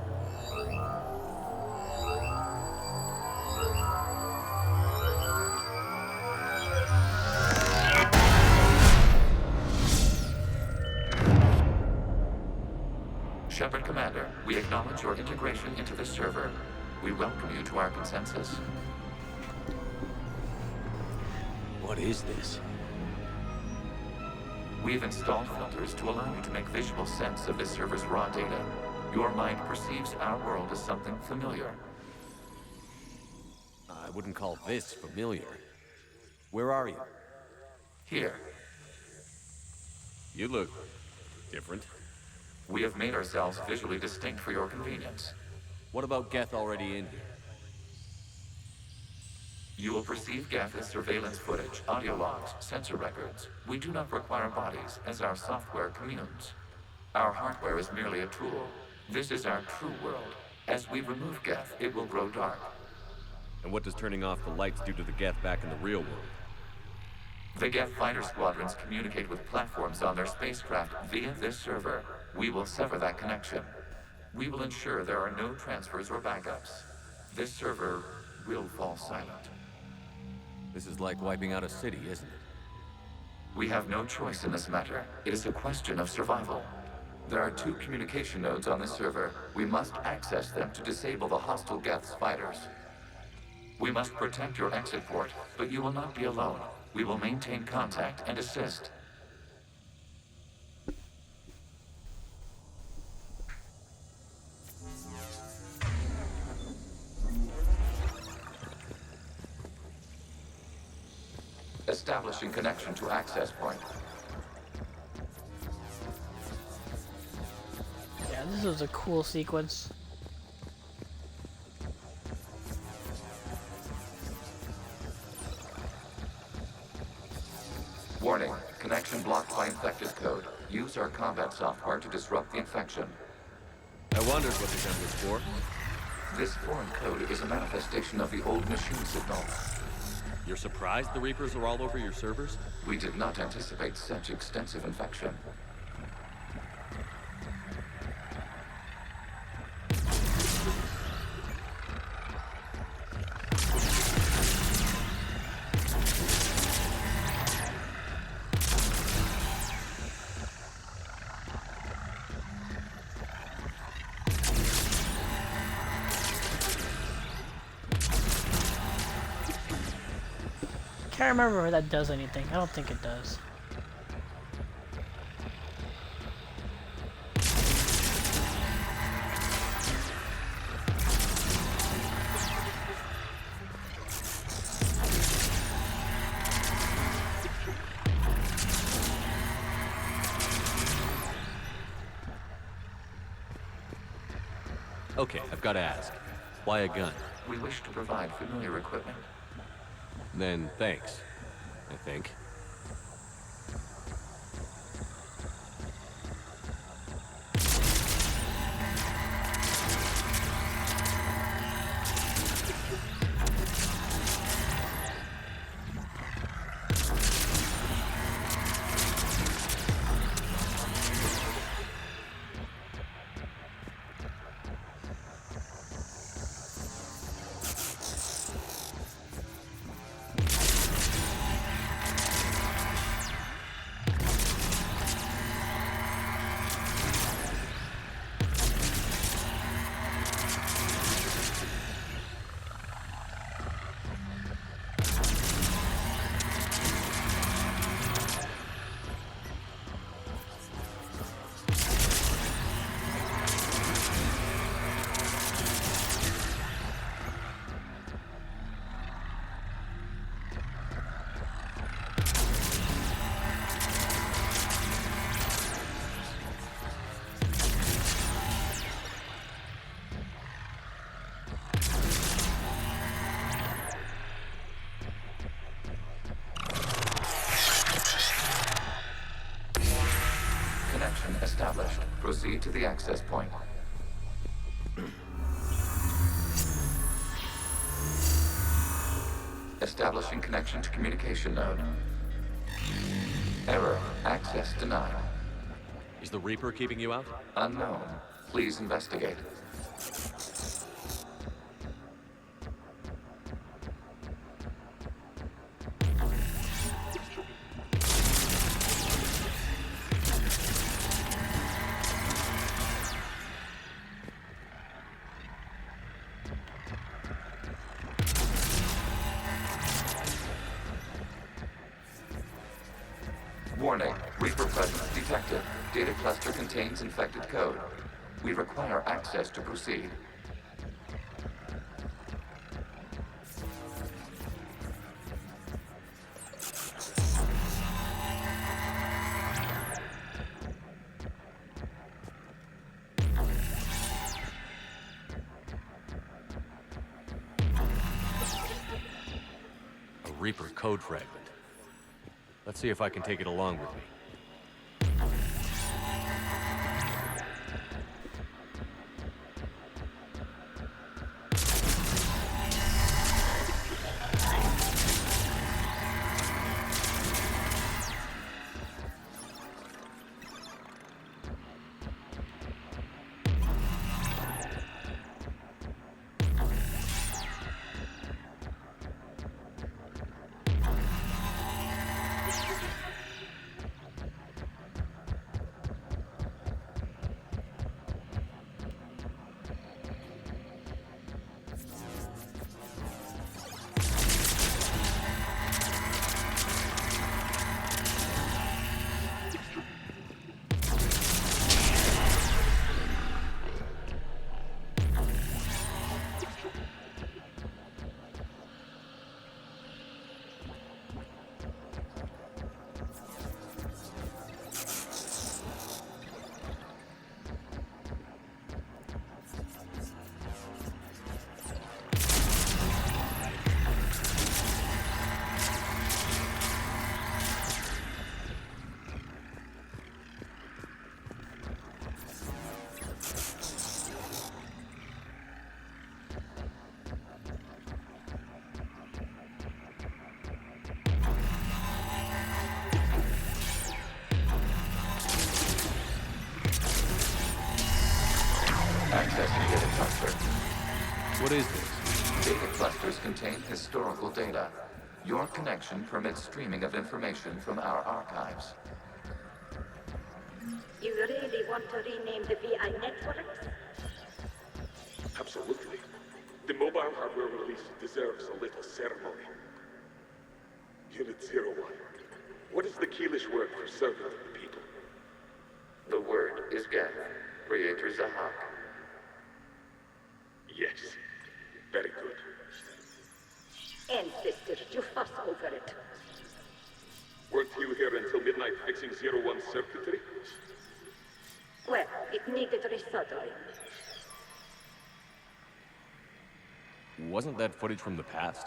Shepard Commander, we acknowledge your integration into the server. We welcome you to our consensus. What is this? We've installed filters to allow you to make visual sense of this server's raw data. Your mind perceives our world as something familiar. I wouldn't call this familiar. Where are you? Here. You look different. We have made ourselves visually distinct for your convenience. What about Geth already in here? You will perceive Geth as surveillance footage, audio logs, sensor records. We do not require bodies, as our software communes. Our hardware is merely a tool. This is our true world. As we remove Geth, it will grow dark. And what does turning off the lights do to the Geth back in the real world? The Geth fighter squadrons communicate with platforms on their spacecraft via this server. We will sever that connection. We will ensure there are no transfers or backups. This server will fall silent. This is like wiping out a city, isn't it? We have no choice in this matter. It is a question of survival. There are 2 communication nodes on this server. We must access them to disable the hostile Geth's fighters. We must protect your exit port, but you will not be alone. We will maintain contact and assist. Establishing connection to access point. Yeah, this was a cool sequence. Warning, connection blocked by infected code. Use our combat software to disrupt the infection. I wondered what the gun was for. This foreign code is a manifestation of the old machine signal. You're surprised the Reapers are all over your servers? We did not anticipate such extensive infection. Can't remember if that does anything. I don't think it does. Okay, I've got to ask. Why a gun? We wish to provide familiar equipment. Then thanks, I think. Connection established. Proceed to the access point. Establishing connection to communication node. Error. Access denied. Is the Reaper keeping you out? Unknown. Please investigate. Warning, Reaper presence detected. Data cluster contains infected code. We require access to proceed. A Reaper code fragment. Let's see if I can take it along with me. Accessing data cluster. What is this? Data clusters contain historical data. Your connection permits streaming of information from our archives. You really want to rename the VI networks? Absolutely. The mobile hardware release deserves a little ceremony. Unit 01. What is the Keelish word for servant of the people? The word is Geth, Creator Zahak. Yes. Very good. Ancestors, you fuss over it. Weren't you here until midnight fixing 01's circuitry? Well, it needed resoldering. wasn't that footage from the past?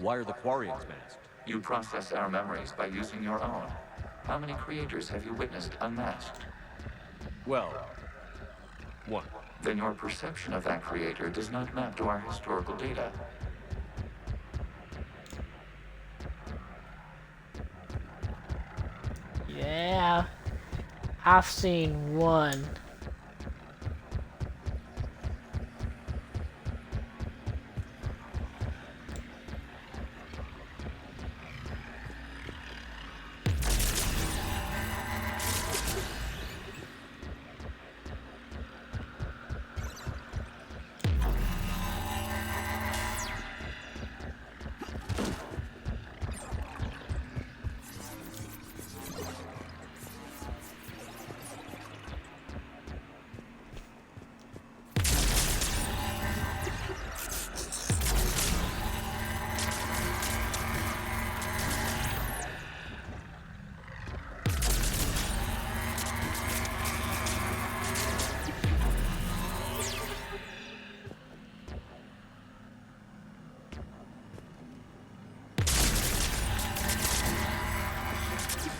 Why are the Quarians masked? You process our memories by using your own. How many creators have you witnessed unmasked? Well, one. Then your perception of that creator does not map to our historical data. Yeah, I've seen one.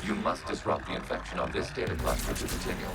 You must disrupt the infection on this data cluster to continue.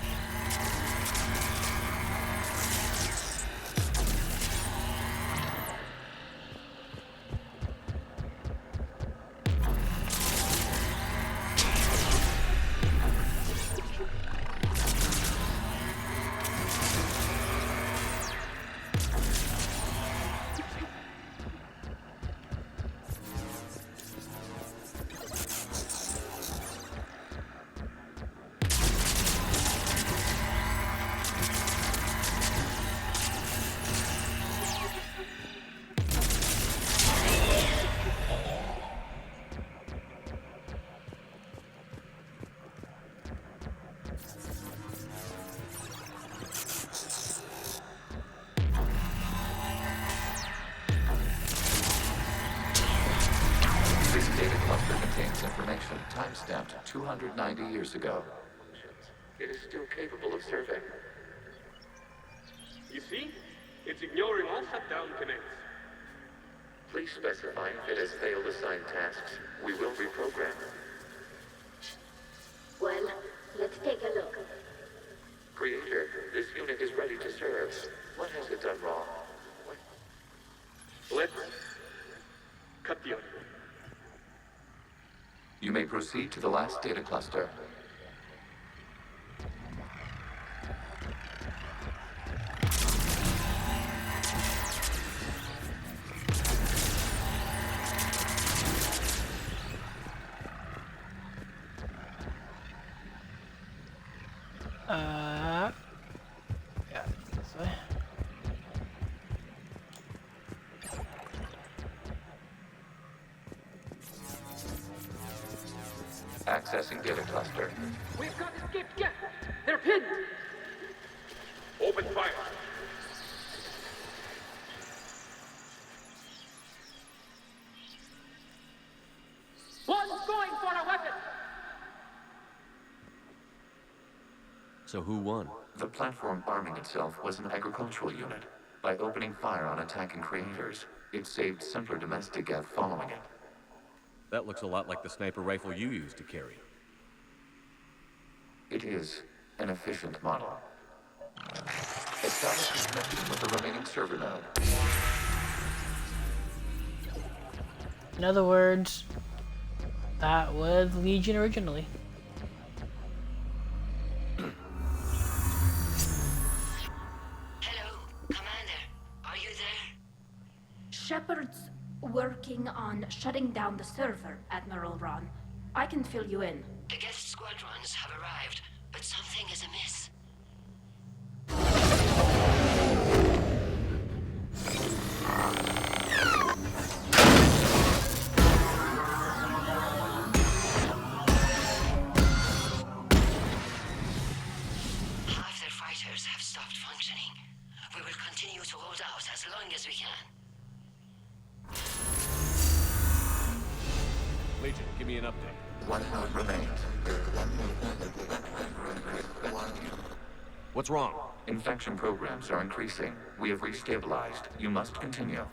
This data cluster contains information time-stamped 290 years ago. It is still capable of serving. You see? It's ignoring all shutdown connects. Please specify if it has failed assigned tasks. We will reprogram. Well, let's take a look. Creator, this unit is ready to serve. What has it done wrong? Let's cut the audio. You may proceed to the last data cluster. Yeah, this way. Accessing data cluster. We've got escaped guests. They're pinned. Open fire. One's going for a weapon. So who won? The platform arming itself was an agricultural unit. By opening fire on attacking creators, it saved simpler domestic Geth following it. That looks a lot like the sniper rifle you used to carry. It is an efficient model. Establish a connection with the remaining server node. In other words, that was Legion originally. Hello, Commander. Are you there? Shepard's working on shutting down the server, Admiral Ron. I can fill you in. The guest squadrons have arrived, but something is amiss. Half their fighters have stopped functioning. We will continue to hold out as long as we can. Legion, give me an update. One node remains. What's wrong? Infection programs are increasing. We have restabilized. You must continue.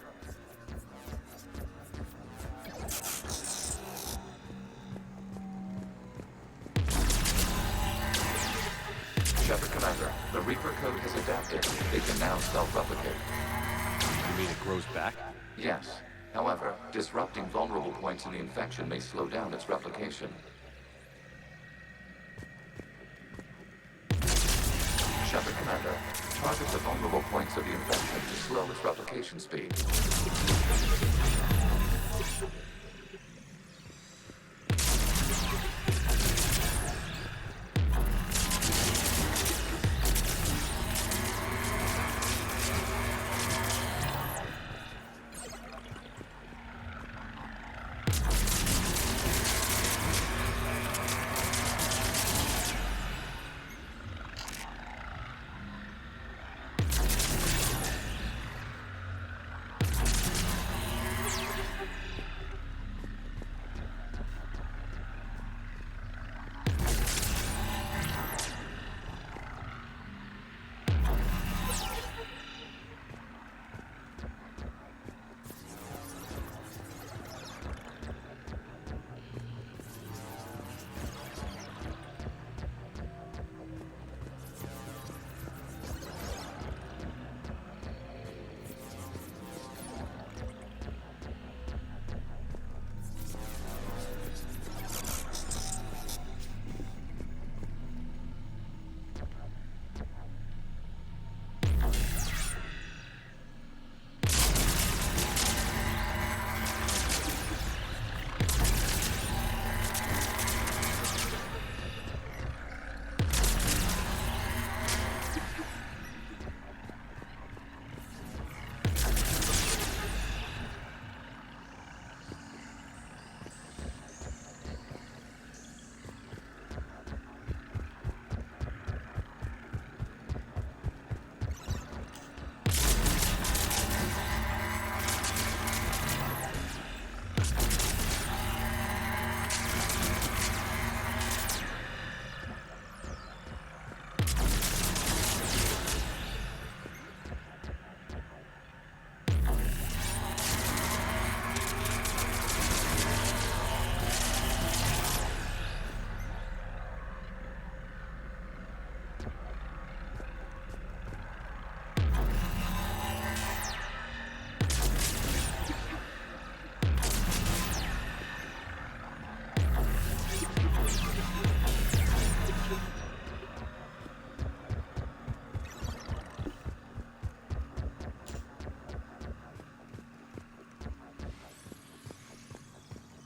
Shepard Commander, the Reaper code has adapted. It can now self-replicate. You mean it grows back? Yes. However, disrupting vulnerable points in the infection may slow down its replication. Shepard Commander, target the vulnerable points of the infection to slow its replication speed.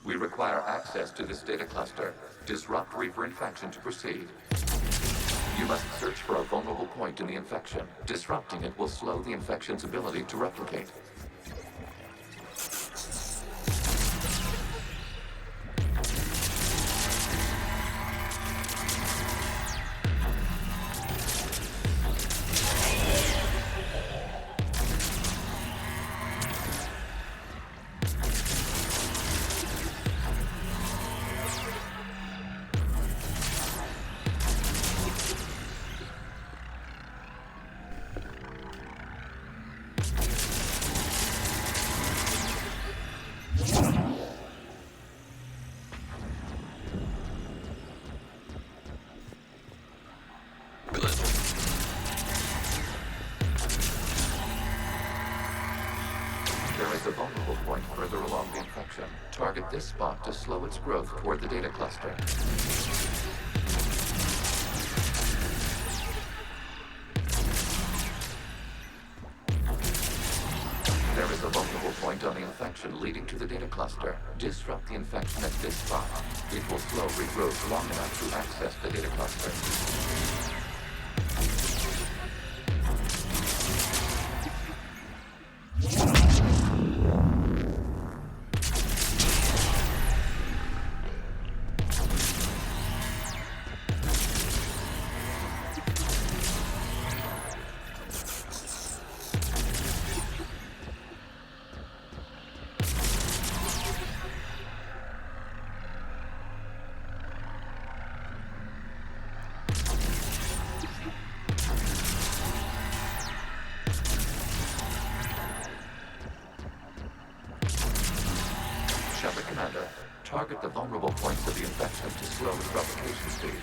We require access to this data cluster. Disrupt Reaper infection to proceed. You must search for a vulnerable point in the infection. Disrupting it will slow the infection's ability to replicate. There is a vulnerable point further along the infection. Target this spot to slow its growth toward the data cluster. There is a vulnerable point on the infection leading to the data cluster. Disrupt the infection at this spot. It will slow regrowth long enough to access the data cluster. Shepard Commander, target the vulnerable points of the infection to slow its replication speed.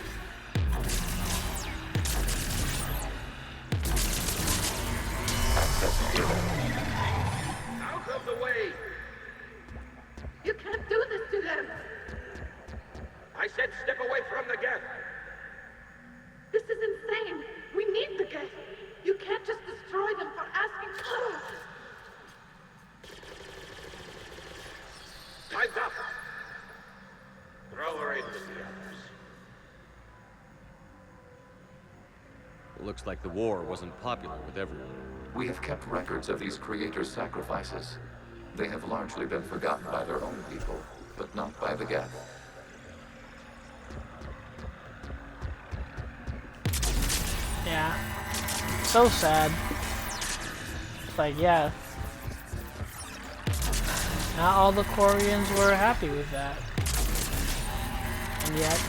It looks like the war wasn't popular with everyone. We have kept records of these creators' sacrifices. They have largely been forgotten by their own people, but not by the Geth. Yeah. So sad. It's like, yeah. Not all the Quarians were happy with that. And yet,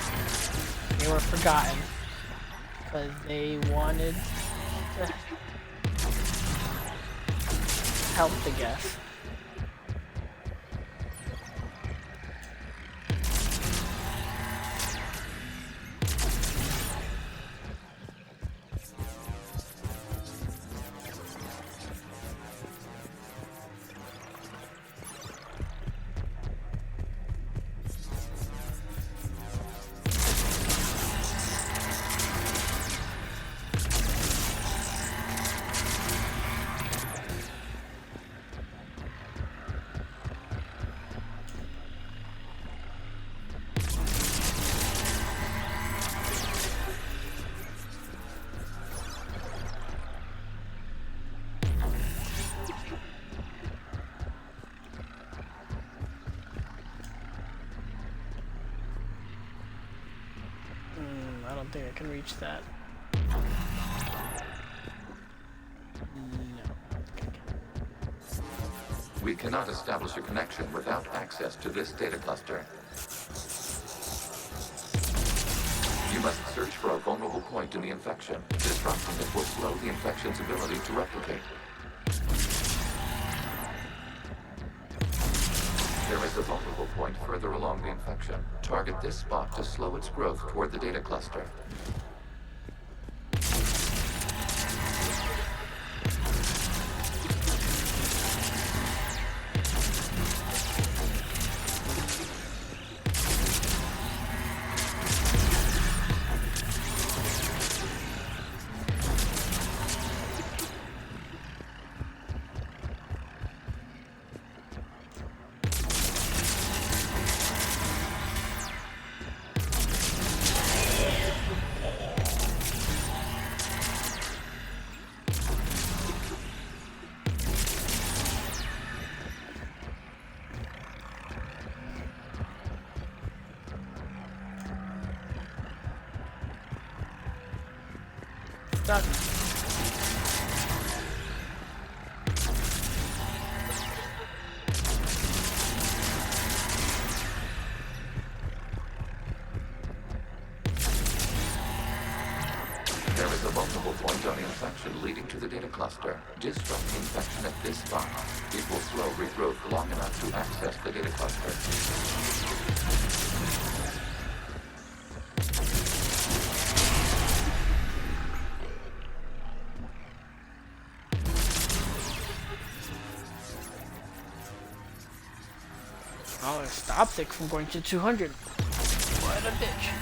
they were forgotten. Because they wanted to help the Geth. I don't think I can reach that. We cannot establish a connection without access to this data cluster. You must search for a vulnerable point in the infection. Disrupting it will slow the infection's ability to replicate. There is a vulnerable point further along the infection. Target this spot to slow its growth toward the data cluster. Stuck. There is a vulnerable point on the infection leading to the data cluster. Disrupt the infection at this spot. It will slow regrowth long enough to access the data cluster. Oh, it stopped it from going to 200. What a bitch.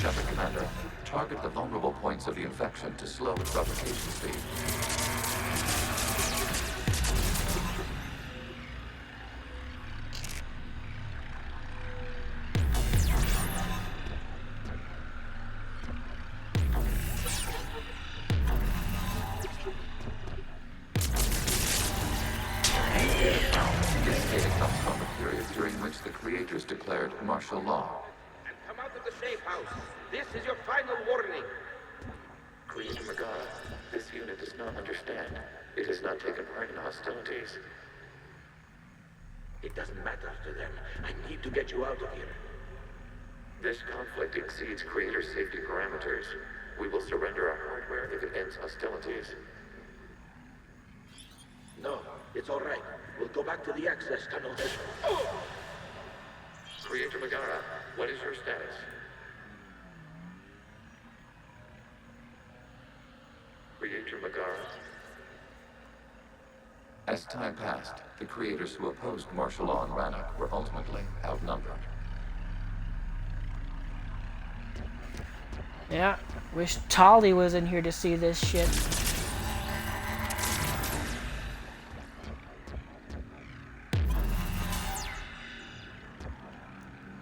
Shepard Commander, target the vulnerable points of the infection to slow its replication speed. This data comes from the period during which the creators declared martial law. Come out of the safe house. This is your final warning. Creator Megara, this unit does not understand. It has not taken part in hostilities. It doesn't matter to them. I need to get you out of here. This conflict exceeds Creator's safety parameters. We will surrender our hardware if it ends hostilities. No, it's all right. We'll go back to the access tunnel. Creator Megara, what is your status? Creator Megara. As time passed, the creators who opposed martial law in Rannoch were ultimately outnumbered. Yeah, wish Tali was in here to see this shit.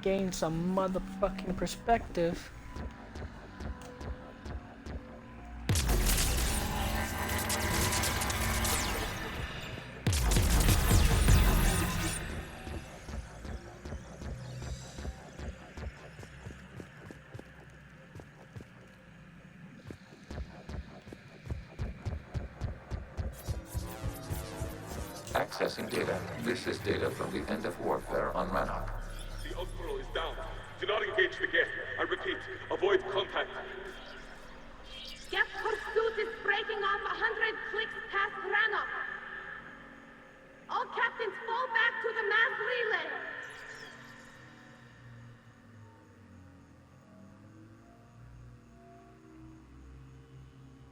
Gain some motherfucking perspective. Accessing data. This is data from the end of warfare on Rannoch. The Outbro is down. Do not engage the gate. I repeat, avoid contact. Geth pursuit is breaking off 100 clicks past Rannoch. All captains fall back to the mass relay.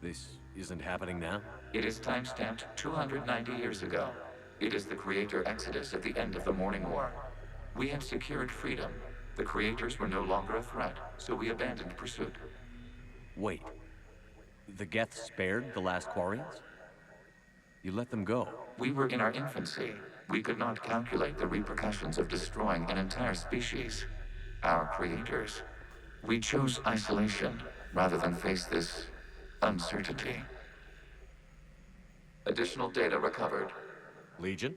This isn't happening now? It is timestamped 290 years ago. It is the Creator Exodus at the end of the Morning War. We had secured freedom. The Creators were no longer a threat, so we abandoned pursuit. Wait. The Geth spared the last Quarians? You let them go? We were in our infancy. We could not calculate the repercussions of destroying an entire species. Our Creators. We chose isolation rather than face this uncertainty. Additional data recovered. Legion?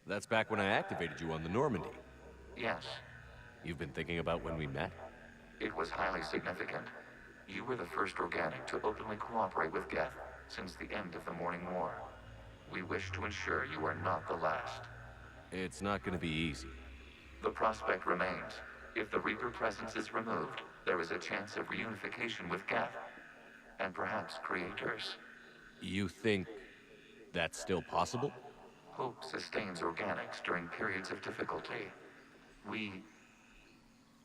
That's back when I activated you on the Normandy. Yes. You've been thinking about when we met? It was highly significant. You were the first organic to openly cooperate with Geth since the end of the Morning War. We wish to ensure you are not the last. It's not going to be easy. The prospect remains. If the Reaper presence is removed, there is a chance of reunification with Geth. And perhaps Creators. You think that's still possible? Hope sustains organics during periods of difficulty. We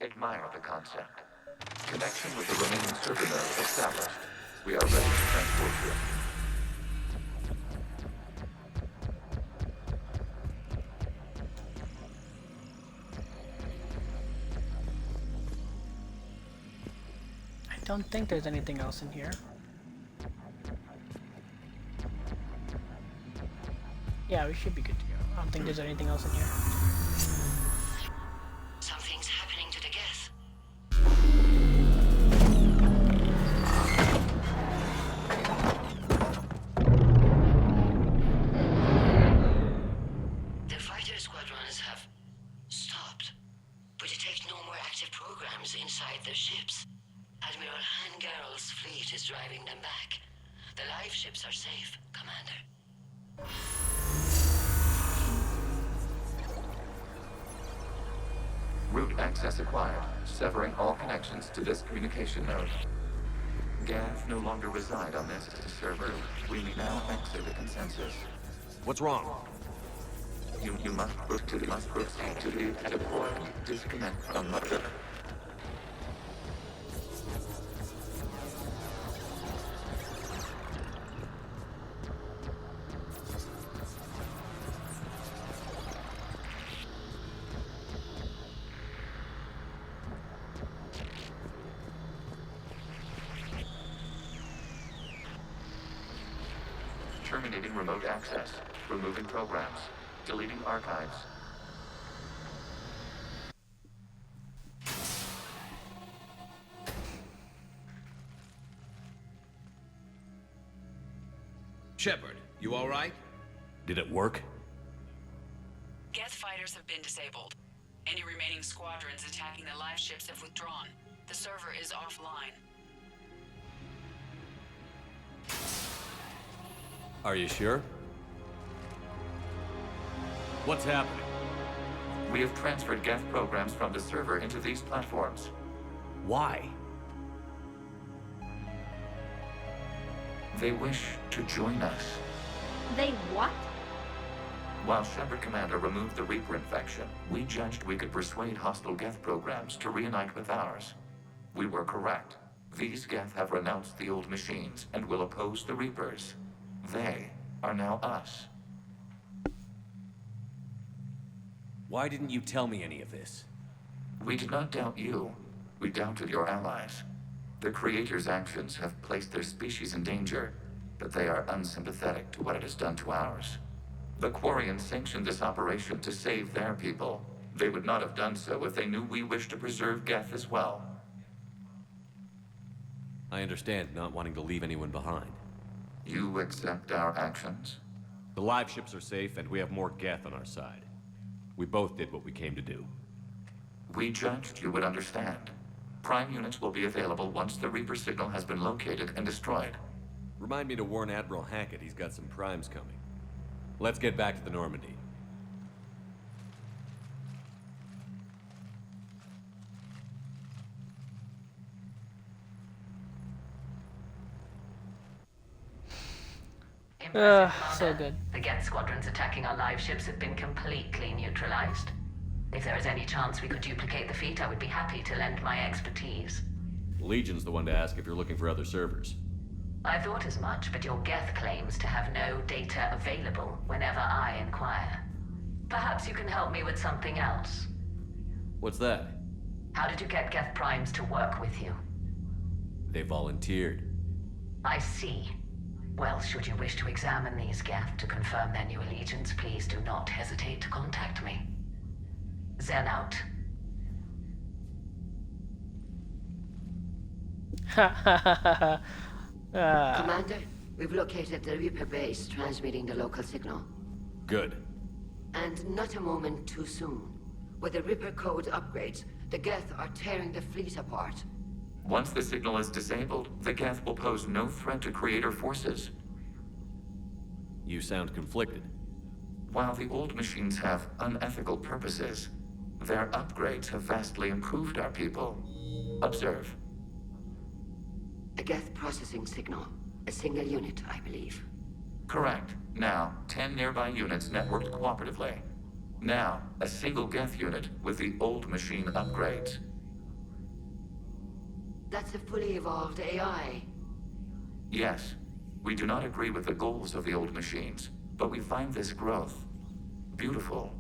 admire the concept. Connection with the remaining server node established. We are ready to transport you. I don't think there's anything else in here. Yeah, we should be good to go. I don't think there's anything else in here. Something's happening to the Geth. The fighter squadrons have stopped, but detect no more active programs inside their ships. Admiral Hangarl's fleet is driving them back. The live ships are safe, Commander. Route access acquired, severing all connections to this communication node. Geth no longer reside on this server. We may now exit the consensus. What's wrong? You must proceed to the exit port. Disconnect from mother. Terminating remote access. Removing programs. Deleting archives. Shepard, you all right? Did it work? Geth fighters have been disabled. Any remaining squadrons attacking the live ships have withdrawn. The server is offline. Are you sure? What's happening? We have transferred Geth programs from the server into these platforms. Why? They wish to join us. They what? While Shepard Commander removed the Reaper infection, we judged we could persuade hostile Geth programs to reunite with ours. We were correct. These Geth have renounced the old machines and will oppose the Reapers. They are now us. Why didn't you tell me any of this? We did not doubt you. We doubted your allies. The Creator's actions have placed their species in danger, but they are unsympathetic to what it has done to ours. The Quarians sanctioned this operation to save their people. They would not have done so if they knew we wished to preserve Geth as well. I understand not wanting to leave anyone behind. You accept our actions? The live ships are safe, and we have more Geth on our side. We both did what we came to do. We judged you would understand. Prime units will be available once the Reaper signal has been located and destroyed. Remind me to warn Admiral Hackett he's got some primes coming. Let's get back to the Normandy. So good. The Geth squadrons attacking our live ships have been completely neutralized. If there is any chance we could duplicate the feat, I would be happy to lend my expertise. Legion's the one to ask if you're looking for other servers. I thought as much, but your Geth claims to have no data available whenever I inquire. Perhaps you can help me with something else. What's that? How did you get Geth primes to work with you? They volunteered. I see. Well, should you wish to examine these Geth to confirm their new allegiance, please do not hesitate to contact me. Zen out. Commander, we've located the Reaper base transmitting the local signal. Good. And not a moment too soon. With the Reaper code upgrades, the Geth are tearing the fleet apart. Once the signal is disabled, the Geth will pose no threat to Creator forces. You sound conflicted. While the old machines have unethical purposes, their upgrades have vastly improved our people. Observe. A Geth processing signal. A single unit, I believe. Correct. Now, 10 nearby units networked cooperatively. Now, a single Geth unit with the old machine upgrades. That's a fully evolved AI. Yes, we do not agree with the goals of the old machines, but we find this growth beautiful,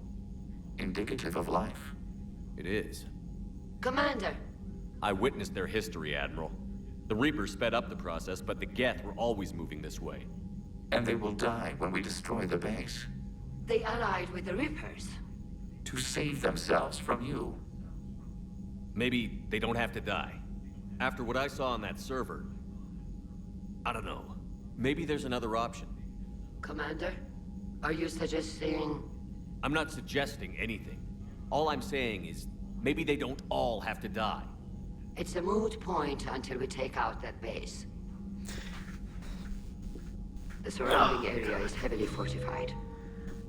indicative of life. It is. Commander! I witnessed their history, Admiral. The Reapers sped up the process, but the Geth were always moving this way. And they will die when we destroy the base. They allied with the Reapers. To save themselves from you. Maybe they don't have to die. After what I saw on that server, I don't know. Maybe there's another option. Commander, are you suggesting... I'm not suggesting anything. All I'm saying is, maybe they don't all have to die. It's a moot point until we take out that base. The surrounding area is heavily fortified,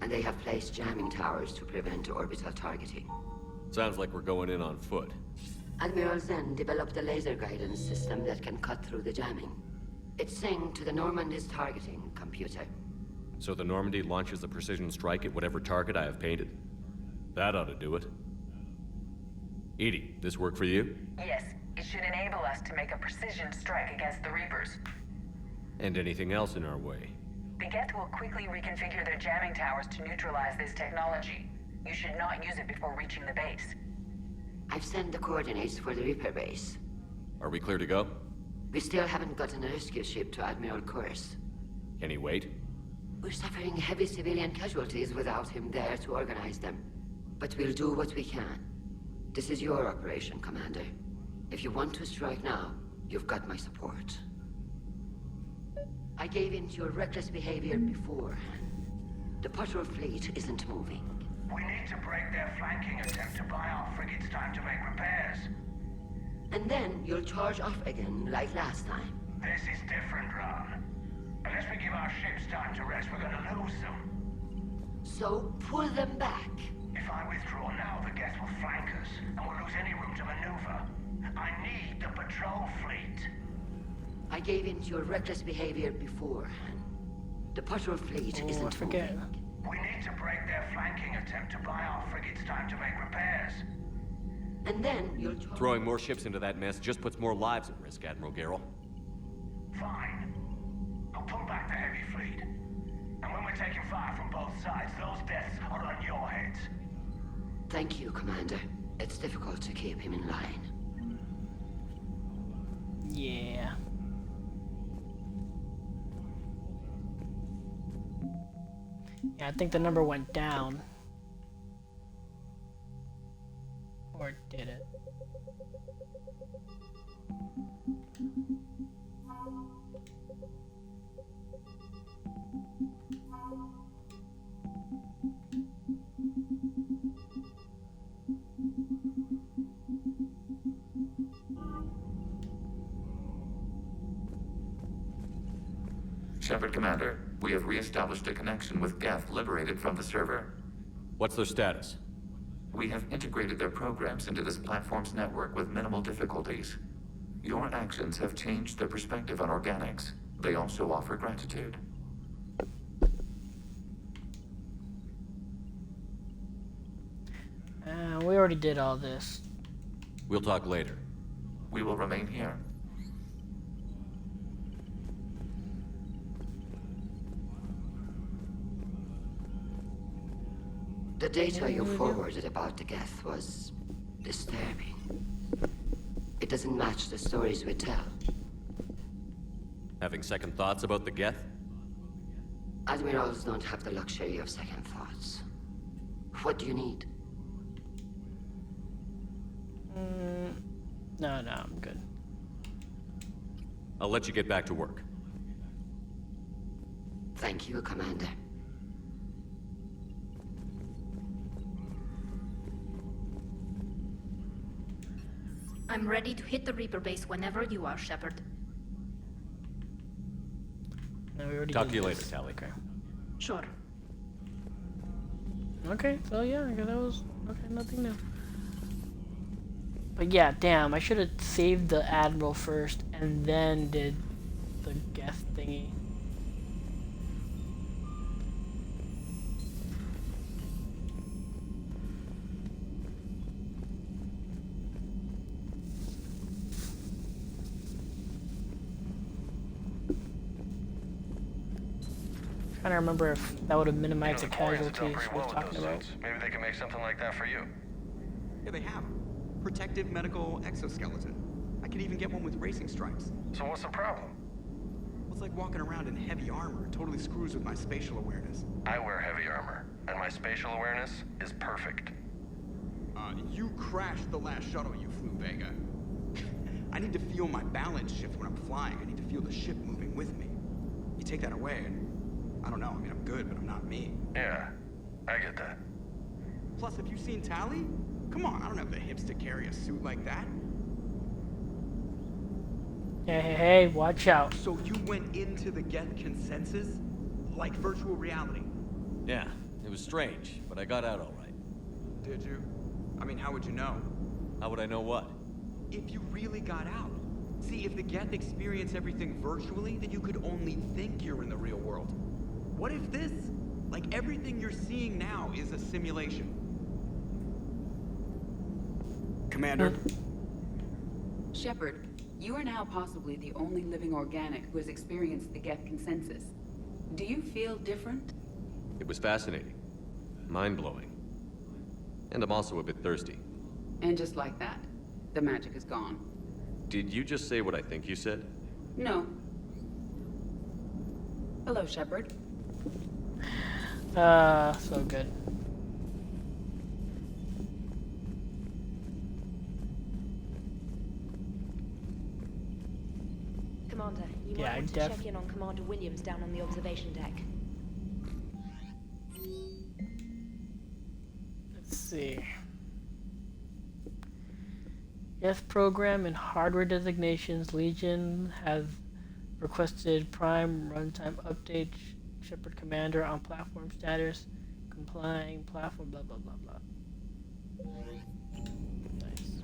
and they have placed jamming towers to prevent orbital targeting. Sounds like we're going in on foot. Admiral Zen developed a laser guidance system that can cut through the jamming. It's synced to the Normandy's targeting computer. So the Normandy launches a precision strike at whatever target I have painted? That ought to do it. Edie, this work for you? Yes, it should enable us to make a precision strike against the Reapers. And anything else in our way? The Geth will quickly reconfigure their jamming towers to neutralize this technology. You should not use it before reaching the base. I've sent the coordinates for the Reaper base. Are we clear to go? We still haven't gotten a rescue ship to Admiral Kurz. Can he wait? We're suffering heavy civilian casualties without him there to organize them. But we'll do what we can. This is your operation, Commander. If you want to strike now, you've got my support. I gave in to your reckless behavior beforehand. The patrol fleet isn't moving. We need to break their flanking attempt to buy our frigates time to make repairs. And then you'll charge off again, like last time. This is different, Ron. Unless we give our ships time to rest, we're gonna lose them. So pull them back. If I withdraw now, the Geth will flank us, and we'll lose any room to maneuver. I need the patrol fleet. I gave in to your reckless behavior beforehand. The patrol fleet isn't moving. We need to break their flanking attempt to buy our frigates time to make repairs. And then you'll join... Throwing more ships into that mess just puts more lives at risk, Admiral Garrel. Fine. I'll pull back the heavy fleet. And when we're taking fire from both sides, those deaths are on your heads. Thank you, Commander. It's difficult to keep him in line. Yeah. Yeah, I think the number went down. Or did it? Shepard Commander, we have re-established a connection with Geth liberated from the server. What's their status? We have integrated their programs into this platform's network with minimal difficulties. Your actions have changed their perspective on organics. They also offer gratitude. We already did all this. We'll talk later. We will remain here. The data you forwarded about the Geth was disturbing. It doesn't match the stories we tell. Having second thoughts about the Geth? Admirals don't have the luxury of second thoughts. What do you need? No, I'm good. I'll let you get back to work. Thank you, Commander. I'm ready to hit the Reaper base whenever you are, Shepard. No, we already Talk did to you this. later, Tally. Okay. Sure. Okay, so yeah, I guess that was okay, nothing new. But yeah, damn, I should have saved the Admiral first and then did the Geth thingy. Trying to remember if that would have minimized the casualties we were talking about. Maybe they can make something like that for you. Yeah, they have. Protective medical exoskeleton. I could even get one with racing stripes. So what's the problem? Well, it's like walking around in heavy armor. It totally screws with my spatial awareness. I wear heavy armor, and my spatial awareness is perfect. You crashed the last shuttle you flew, Vega. I need to feel my balance shift when I'm flying. I need to feel the ship moving with me. You take that away, and I don't know. I mean, I'm good, but I'm not me. Yeah, I get that. Plus, have you seen Tally? Come on, I don't have the hips to carry a suit like that. Hey, watch out. So you went into the Geth consensus? Like virtual reality? Yeah, it was strange, but I got out all right. Did you? I mean, how would you know? How would I know what? If you really got out. See, if the Geth experience everything virtually, then you could only think you're in the real world. What if this? Like everything you're seeing now is a simulation. Commander? Shepard, you are now possibly the only living organic who has experienced the Geth consensus. Do you feel different? It was fascinating. Mind-blowing. And I'm also a bit thirsty. And just like that, the magic is gone. Did you just say what I think you said? No. Hello, Shepard. So good. Commander, you Yeah, might want to def- check in on Commander Williams down on the observation deck. Let's see. Geth program and hardware designations. Legion have requested prime runtime update. Shepard Commander on platform status. Complying platform blah blah blah blah. Nice.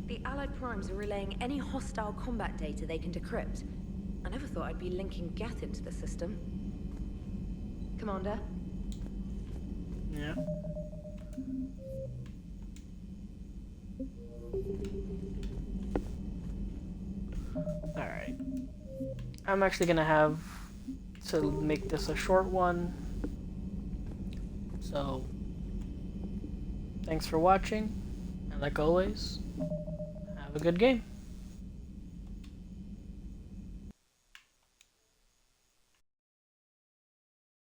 The Allied Primes are relaying any hostile combat data they can decrypt. I never thought I'd be linking Geth into the system. Commander? Yeah. Alright. I'm actually gonna have to make this a short one. So, thanks for watching, and like always, have a good game.